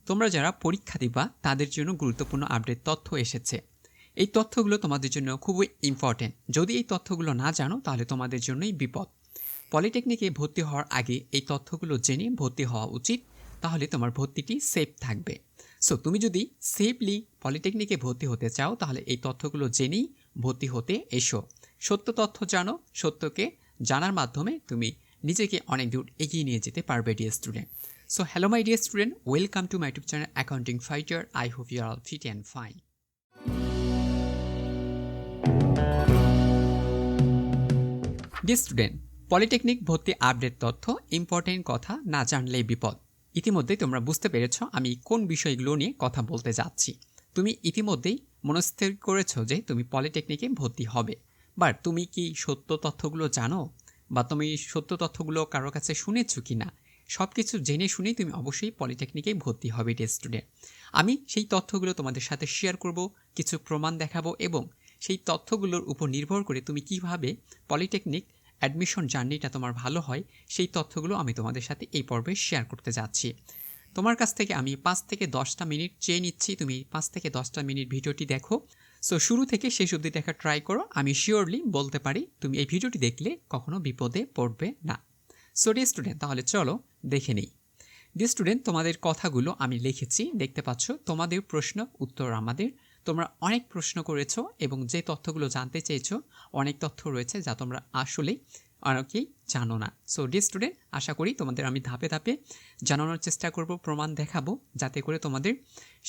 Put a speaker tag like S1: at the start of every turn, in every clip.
S1: তোমরা যারা পরীক্ষা দিবা তাদের জন্য গুরুত্বপূর্ণ আপডেট তথ্য এসেছে। এই তথ্যগুলো তোমাদের জন্য খুবই ইম্পর্টেন্ট। যদি এই তথ্যগুলো না জানো তাহলে তোমাদের জন্যই বিপদ। পলিটেকনিকে ভর্তি হওয়ার আগে এই তথ্যগুলো জেনে ভর্তি হওয়া উচিত, তাহলে তোমার ভর্তিটি সেফ থাকবে। সো তুমি যদি সেফলি পলিটেকনিকে ভর্তি হতে চাও তাহলে এই তথ্যগুলো জেনেই ভর্তি হতে এসো। সত্য তথ্য জানো, সত্যকে জানার মাধ্যমে তুমি নিজেকে অনেক দূর এগিয়ে নিয়ে যেতে পারবে dear student. So hello my dear student, welcome to my YouTube channel Accounting Fighter. I hope you are all fit and fine. Dear student, polytechnic ভর্তি আপডেট তথ্য ইম্পর্টেন্ট কথা না জানলেই বিপদ। ইতিমধ্যেই তোমরা বুঝতে পেরেছ আমি কোন বিষয়গুলো নিয়ে কথা বলতে যাচ্ছি। তুমি ইতিমধ্যেই মনস্থির করেছো যে তুমি পলিটেকনিকে ভর্তি হবে, বাট তুমি কি সত্য তথ্যগুলো জানো বা তুমি সত্য তথ্যগুলো কারোর কাছে শুনেছো কি না? সব কিছু জেনে শুনেই তুমি অবশ্যই পলিটেকনিকে ভর্তি হবে ডিয়ার স্টুডেন্ট। আমি সেই তথ্যগুলো তোমাদের সাথে শেয়ার করব, কিছু প্রমাণ দেখাবো এবং সেই তথ্যগুলোর উপর নির্ভর করে তুমি কিভাবে পলিটেকনিক অ্যাডমিশন জার্নিটা তোমার ভালো হয় সেই তথ্যগুলো আমি তোমাদের সাথে এই পর্বে শেয়ার করতে যাচ্ছি। তোমার কাছ থেকে আমি 5 থেকে 10টা মিনিট চেয়ে নিচ্ছি, তুমি 5 থেকে 10টা মিনিট ভিডিওটি দেখো। সো শুরু থেকে শেষ অবধি দেখা ট্রাই করো। আমি শিওরলি বলতে পারি তুমি এই ভিডিওটি দেখলে কখনো বিপদে পড়বে না। সো ডিয়ার স্টুডেন্ট, তাহলে চলো দেখে নেই। ডিয়ার স্টুডেন্ট, তোমাদের কথাগুলো আমি লিখেছি, দেখতে পাচ্ছ। তোমাদের প্রশ্ন উত্তর আমাদের। তোমরা অনেক প্রশ্ন করেছো এবং যে তথ্যগুলো জানতে চেয়েছো অনেক তথ্য রয়েছে যা তোমরা আসলেই অনেকেই জানো না। সো ডিয়ার স্টুডেন্ট, আশা করি তোমাদের আমি ধাপে ধাপে জানানোর চেষ্টা করব, প্রমাণ দেখাবো, যাতে করে তোমাদের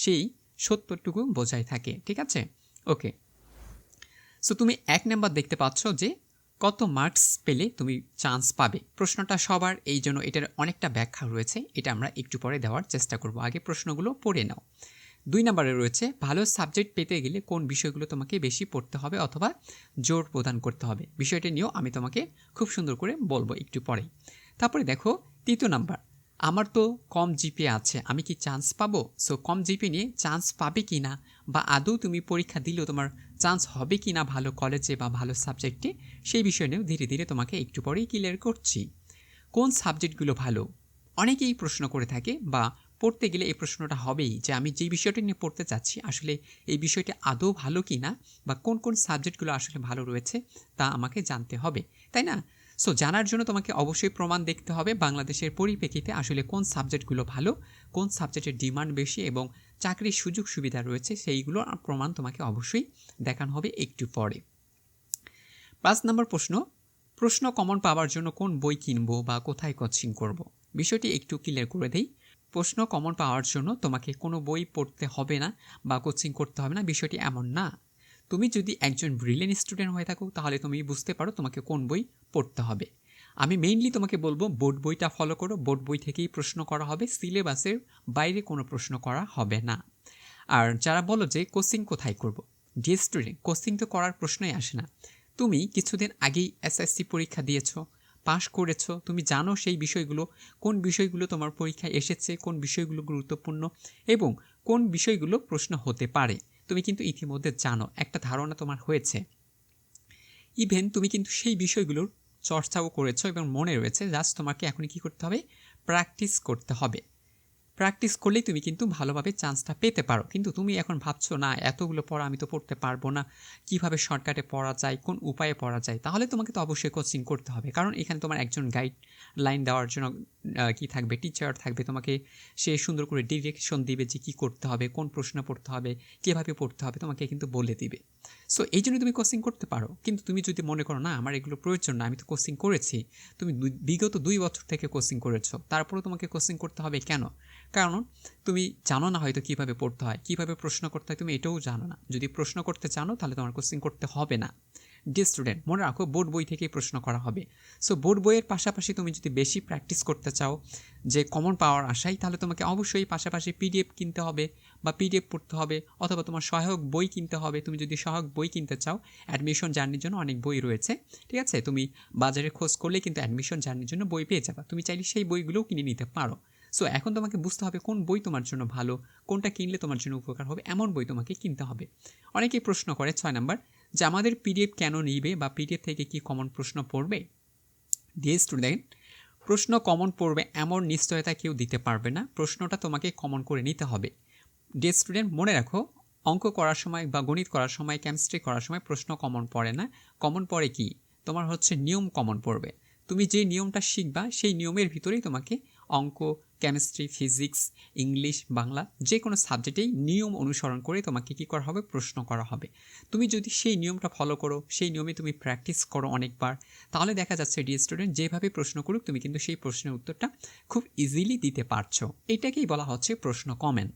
S1: সেই সত্যটুকু বোঝাই থাকে। ঠিক আছে? ওকে। সো তুমি 1 নাম্বার দেখতে পাচ্ছ যে কত মার্কস পেলে তুমি চান্স পাবে। প্রশ্নটা সবার, এই জন্য এটার অনেকটা ব্যাখ্যা রয়েছে, এটা আমরা একটু পরে দেওয়ার চেষ্টা করব। আগে প্রশ্নগুলো পড়ে নাও। 2 নম্বরে রয়েছে ভালো সাবজেক্ট পেতে গেলে কোন বিষয়গুলো তোমাকে বেশি পড়তে হবে অথবা জোর প্রদান করতে হবে। বিষয়টি নিয়েও আমি তোমাকে খুব সুন্দর করে বলবো একটু পরেই। তারপরে দেখো 3 নাম্বার, আমার তো কম জিপিএ আছে, আমি কি চান্স পাবো? সো কম জিপিএ নিয়ে চান্স পাবে কি না বা আদৌ তুমি পরীক্ষা দিলেও তোমার চান্স হবে কি না ভালো কলেজে বা ভালো সাবজেক্টে, সেই বিষয় নিয়েও ধীরে ধীরে তোমাকে একটু পরেই ক্লিয়ার করছি। কোন সাবজেক্টগুলো ভালো? অনেকেই প্রশ্ন করে থাকে বা পড়তে গেলে এই প্রশ্নটা হবেই যে আমি যেই বিষয়টি নিয়ে পড়তে চাচ্ছি আসলে এই বিষয়টি আদৌ ভালো কি না বা কোন কোন সাবজেক্টগুলো আসলে ভালো রয়েছে তা আমাকে জানতে হবে, তাই না? সো জানার জন্য তোমাকে অবশ্যই প্রমাণ দেখতে হবে বাংলাদেশের পরিপ্রেক্ষিতে আসলে কোন সাবজেক্টগুলো ভালো, কোন সাবজেক্টের ডিমান্ড বেশি এবং চাকরির সুযোগ সুবিধা রয়েছে, সেইগুলো প্রমাণ তোমাকে অবশ্যই দেখানো হবে একটু পরে। 5 নম্বর প্রশ্ন কমন পাওয়ার জন্য কোন বই কিনবো বা কোথায় কোচিং করব। বিষয়টি একটু ক্লিয়ার করে দেই। প্রশ্ন কমন পাওয়ার জন্য তোমাকে কোনো বই পড়তে হবে না বা কোচিং করতে হবে না, বিষয়টি এমন না। তুমি যদি একজন ব্রিলিয়েন্ট স্টুডেন্ট হয়ে থাকো তাহলে তুমি বুঝতে পারো তোমাকে কোন বই পড়তে হবে। আমি মেইনলি তোমাকে বলবো বোর্ড বইটা ফলো করো, বোর্ড বই থেকেই প্রশ্ন করা হবে, সিলেবাসের বাইরে কোনো প্রশ্ন করা হবে না। আর যারা বলো যে কোচিং কোথায় করব, ডিয়ার স্টুডেন্ট, কোচিং তো করার প্রশ্নই আসে না। তুমি কিছুদিন আগেই এসএসসি পরীক্ষা দিয়েছো, পাশ করেছো, তুমি জানো সেই বিষয়গুলো, কোন বিষয়গুলো তোমার পরীক্ষায় এসেছে, কোন বিষয়গুলো গুরুত্বপূর্ণ এবং কোন বিষয়গুলো প্রশ্ন হতে পারে, তুমি কিন্তু ইতিমধ্যে জানো, একটা ধারণা তোমার হয়েছে। ইভেন তুমি কিন্তু সেই বিষয়গুলোর চর্চাও করেছো এবং মনে রয়েছে, জাস্ট তোমাকে এখন কী করতে হবে? প্র্যাকটিস করতে হবে। প্র্যাকটিস করলেই তুমি কিন্তু ভালোভাবে চান্সটা পেতে পারো। কিন্তু তুমি এখন ভাবছো না এতগুলো পড়া আমি তো পড়তে পারবো না, কিভাবে শর্টকাটে পড়া যায়, কোন উপায়ে পড়া যায়, তাহলে তোমাকে তো অবশ্যই কোচিং করতে হবে। কারণ এখানে তোমার একজন গাইডলাইন দেওয়ার জন্য কি থাকবে, টিচার থাকবে, তোমাকে সে সুন্দর করে ডিরেকশন দিবে যে কী করতে হবে, কোন প্রশ্ন পড়তে হবে, কীভাবে পড়তে হবে, তোমাকে কিন্তু বলে দিবে। সো এই জন্য তুমি কোচিং করতে পারো। কিন্তু তুমি যদি মনে করো না আমার এগুলো প্রয়োজন না, আমি তো কোচিং করেছি, তুমি বিগত 2 বছর থেকে কোচিং করেছো, তারপরেও তোমাকে কোচিং করতে হবে কেন? কারণ তুমি জানো না হয়তো কীভাবে পড়তে হয়, কীভাবে প্রশ্ন করতে হয়, তুমি এটাও জানো না। যদি প্রশ্ন করতে জানো তাহলে তোমার কোচিং করতে হবে না। ডিয়ার স্টুডেন্ট, মনে রাখো বোর্ড বই থেকেই প্রশ্ন করা হবে। সো বোর্ড বইয়ের পাশাপাশি তুমি যদি বেশি প্র্যাকটিস করতে চাও যে কমন পাওয়ার আশায়, তাহলে তোমাকে অবশ্যই পাশাপাশি পিডিএফ কিনতে হবে বা পিডিএফ পড়তে হবে অথবা তোমার সহায়ক বই কিনতে হবে। তুমি যদি সহায়ক বই কিনতে চাও, অ্যাডমিশন জার্নির জন্য অনেক বই রয়েছে, ঠিক আছে? তুমি বাজারে খোঁজ করলে কিন্তু অ্যাডমিশন জার্নির জন্য বই পেয়ে যাবে, তুমি চাইলে সেই বইগুলোও কিনে নিতে পারো। সো এখন তোমাকে বুঝতে হবে কোন বই তোমার জন্য ভালো, কোনটা কিনলে তোমার জন্য উপকার হবে, এমন বই তোমাকে কিনতে হবে। অনেকেই প্রশ্ন করে 6 নাম্বার যে আমাদের পিডিএফ কেন নিবে বা পিডিএফ থেকে কি কমন প্রশ্ন পড়বে। ডিয়ার স্টুডেন্ট, প্রশ্ন কমন পড়বে এমন নিশ্চয়তা কেউ দিতে পারবে না, প্রশ্নটা তোমাকে কমন করে নিতে হবে। ডিয়ার স্টুডেন্ট, মনে রাখো, অঙ্ক করার সময় বা গণিত করার সময়, কেমিস্ট্রি করার সময় প্রশ্ন কমন পড়ে না। কমন পড়ে কি, তোমার হচ্ছে নিয়ম কমন পড়বে। তুমি যে নিয়মটা শিখবা সেই নিয়মের ভিতরেই তোমাকে অঙ্ক, কেমিস্ট্রি, ফিজিক্স, ইংলিশ, বাংলা যে কোনো সাবজেক্টেই নিয়ম অনুসরণ করে তোমাকে কী করা হবে, প্রশ্ন করা হবে। তুমি যদি সেই নিয়মটা ফলো করো, সেই নিয়মে তুমি প্র্যাকটিস করো অনেকবার, তাহলে দেখা যাচ্ছে ডিয়ার স্টুডেন্ট, যেভাবে প্রশ্ন করুক তুমি কিন্তু সেই প্রশ্নের উত্তরটা খুব ইজিলি দিতে পারছো। এটাকেই বলা হচ্ছে প্রশ্ন কমন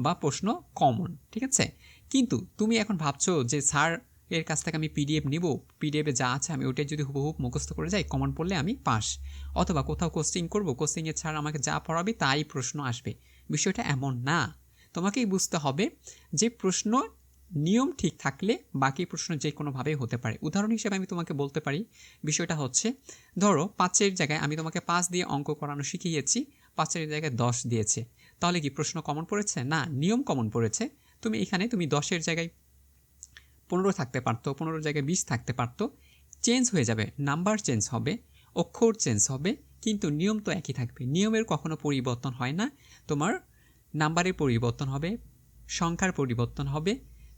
S1: বা প্রশ্ন কমন, ঠিক আছে? কিন্তু তুমি এখন ভাবছো যে স্যার এর কাছ থেকে আমি পিডিএফ নিব, পিডিএফে যা আছে আমি ওইটাই যদি হুবহু মুখস্থ করে যাই, কমন পড়লে আমি পাস, অথবা কোথাও কোচিং করব, কোচিংয়ে স্যার আমাকে যা পড়াবে তাই প্রশ্ন আসবে। বিষয়টা এমন না। তোমাকেই বুঝতে হবে যে প্রশ্ন নিয়ম ঠিক থাকলে বাকি প্রশ্ন যে কোনোভাবেই হতে পারে। উদাহরণ হিসেবে আমি তোমাকে বলতে পারি, বিষয়টা হচ্ছে, ধরো 5-এর জায়গায় আমি তোমাকে 5 দিয়ে অঙ্ক করানো শিখিয়েছি, 5-এর জায়গায় 10 দিয়েছে, তাহলে কি প্রশ্ন কমন পড়েছে? না, নিয়ম কমন পড়েছে। তুমি এখানে 10-এর জায়গায় 15 থাকতে পারতো, 15-এর জায়গায় 20 থাকতে পারতো। চেঞ্জ হয়ে যাবে, নাম্বার চেঞ্জ হবে, অক্ষর চেঞ্জ হবে, কিন্তু নিয়ম তো একই থাকবে। নিয়মের কখনো পরিবর্তন হয় না। তোমার নাম্বারের পরিবর্তন হবে, সংখ্যার পরিবর্তন হবে,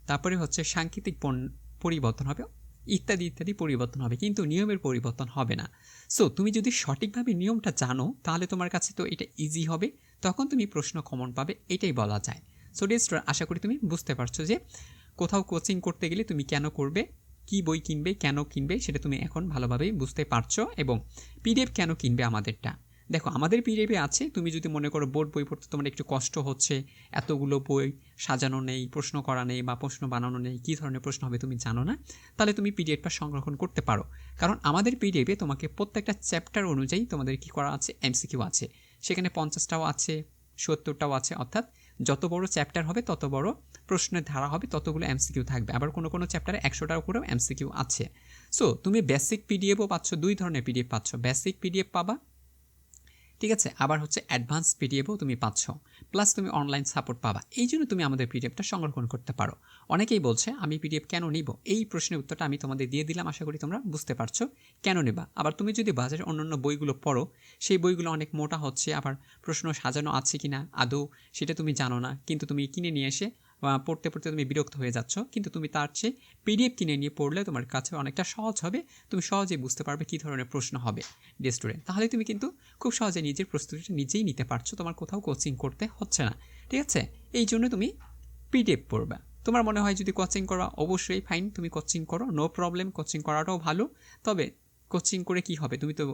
S1: তারপরে হচ্ছে সাংকেতিক পরিবর্তন হবে, ইত্যাদি ইত্যাদি পরিবর্তন হবে, কিন্তু নিয়মের পরিবর্তন হবে না। সো তুমি যদি সঠিকভাবে নিয়মটা জানো, তাহলে তোমার কাছে তো এটা ইজি হবে, তখন তুমি প্রশ্ন কমন পাবে, এটাই বলা যায়। সো ডিয়ার স্টুডেন্ট, আশা করি তুমি বুঝতে পারছো যে কোথাও কোচিং করতে গেলে তুমি কেন করবে, কি বই কিনবে, কেন কিনবে, সেটা তুমি এখন ভালোভাবেই বুঝতে পারছো। এবং পিডিএফ কেন কিনবে আমাদেরটা, দেখো আমাদের পিডিএফে আছে। তুমি যদি মনে করো বোর্ড বই পড়তে তোমার একটু কষ্ট হচ্ছে, এতগুলো বই সাজানো নেই, প্রশ্ন করা নেই বা প্রশ্ন বানানো নেই, কী ধরনের প্রশ্ন হবে তুমি জানো না, তাহলে তুমি পিডিএফটা সংরক্ষণ করতে পারো। কারণ আমাদের পিডিএফে তোমাকে প্রত্যেকটা চ্যাপ্টার অনুযায়ী তোমাদের কী করা আছে, এমসিকিউ আছে। সেখানে 50টাও আছে, 70টাও আছে, অর্থাৎ যত বড় চ্যাপ্টার হবে তত বড় প্রশ্নের ধারা হবে, ততগুলো এমসিকিউ থাকবে। আবার কোনো কোনো চ্যাপ্টারে 100টার উপরেও এমসিকিউ আছে। সো তুমি বেসিক পিডিএফও পাচ্ছ, 2 ধরনের পিডিএফ পাচ্ছ, বেসিক পিডিএফ পাবা, ঠিক আছে, আবার হচ্ছে অ্যাডভান্স পিডিএফও তুমি পাচ্ছ, প্লাস তুমি অনলাইন সাপোর্ট পাবা। এই জন্য তুমি আমাদের পিডিএফটা সংরক্ষণ করতে পারো। অনেকেই বলছে আমি পিডিএফ কেন নিব, এই প্রশ্নের উত্তরটা আমি তোমাদের দিয়ে দিলাম, আশা করি তোমরা বুঝতে পারছো কেন নেবা। আবার তুমি যদি বাজারে অন্যান্য বইগুলো পড়ো, সেই বইগুলো অনেক মোটা হচ্ছে, আবার প্রশ্ন সাজানো আছে কিনা আদৌ সেটা তুমি জানো না, কিন্তু তুমি কিনে নিয়ে এসে পড়তে পড়তে তুমি বিরক্ত হয়ে যাচ্ছ, কিন্তু তুমি তার চেয়ে পিডিএফ কিনে নিয়ে পড়লে তোমার কাছে অনেকটা সহজ হবে, তুমি সহজেই বুঝতে পারবে কী ধরনের প্রশ্ন হবে ডিয়ার স্টুডেন্ট। তাহলে তুমি কিন্তু খুব সহজে নিজের প্রস্তুতিটা নিজেই নিতে পারছো, তোমার কোথাও কোচিং করতে হচ্ছে না, ঠিক আছে? এই জন্য তুমি পিডিএফ পড়বা। তোমার মনে হয় যদি কোচিং করবা, অবশ্যই ফাইন, তুমি কোচিং করো, নো প্রবলেম, কোচিং করাটাও ভালো। তবে কোচিং করে কি হবে, তুমি তো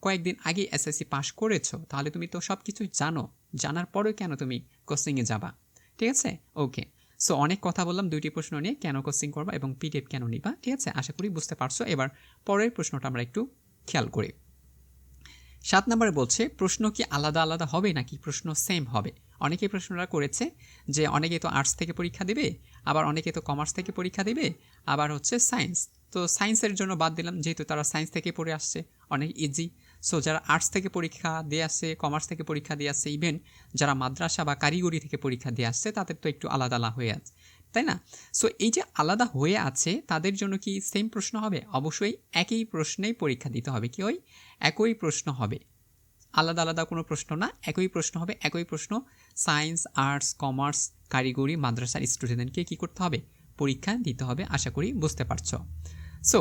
S1: কয়েকদিন আগে এসএসসি পাস করেছো, তাহলে তুমি তো সব কিছুই জানো, জানার পরেও কেন তুমি কোচিংয়ে যাবা, ঠিক আছে? ওকে, সো অনেক কথা বললাম 2টি প্রশ্ন নিয়ে, কেন কোচিং করবা এবং পিডিএফ কেন নিবা, ঠিক আছে? আশা করি বুঝতে পারছো। এবার পরের প্রশ্নটা আমরা একটু খেয়াল করি। 7 নম্বরে বলছে, প্রশ্ন কি আলাদা আলাদা হবে নাকি প্রশ্ন সেম হবে? অনেকেই প্রশ্নটা করেছে যে অনেকে তো আর্টস থেকে পরীক্ষা দেবে, আবার অনেকে তো কমার্স থেকে পরীক্ষা দেবে, আবার হচ্ছে সায়েন্স। তো সায়েন্সের জন্য বাদ দিলাম, যেহেতু তারা সায়েন্স থেকে পড়ে আসছে, অনেক ইজি। সো যারা আর্টস থেকে পরীক্ষা দিয়ে আসছে, কমার্স থেকে পরীক্ষা দিয়ে আসছে, ইভেন যারা মাদ্রাসা বা কারিগরি থেকে পরীক্ষা দিয়ে আসছে, তাদের তো একটু আলাদা আলাদা হয়ে আছে, তাই না? সো এই যে আলাদা হয়ে আছে, তাদের জন্য কি সেম প্রশ্ন হবে? অবশ্যই একই প্রশ্নেই পরীক্ষা দিতে হবে। কি হয়, একই প্রশ্ন হবে, আলাদা আলাদা কোনো প্রশ্ন না, একই প্রশ্ন হবে। একই প্রশ্ন সায়েন্স, আর্টস, কমার্স, কারিগরি, মাদ্রাসার স্টুডেন্টকে কী করতে হবে, পরীক্ষা দিতে হবে। আশা করি বুঝতে পারছো। সো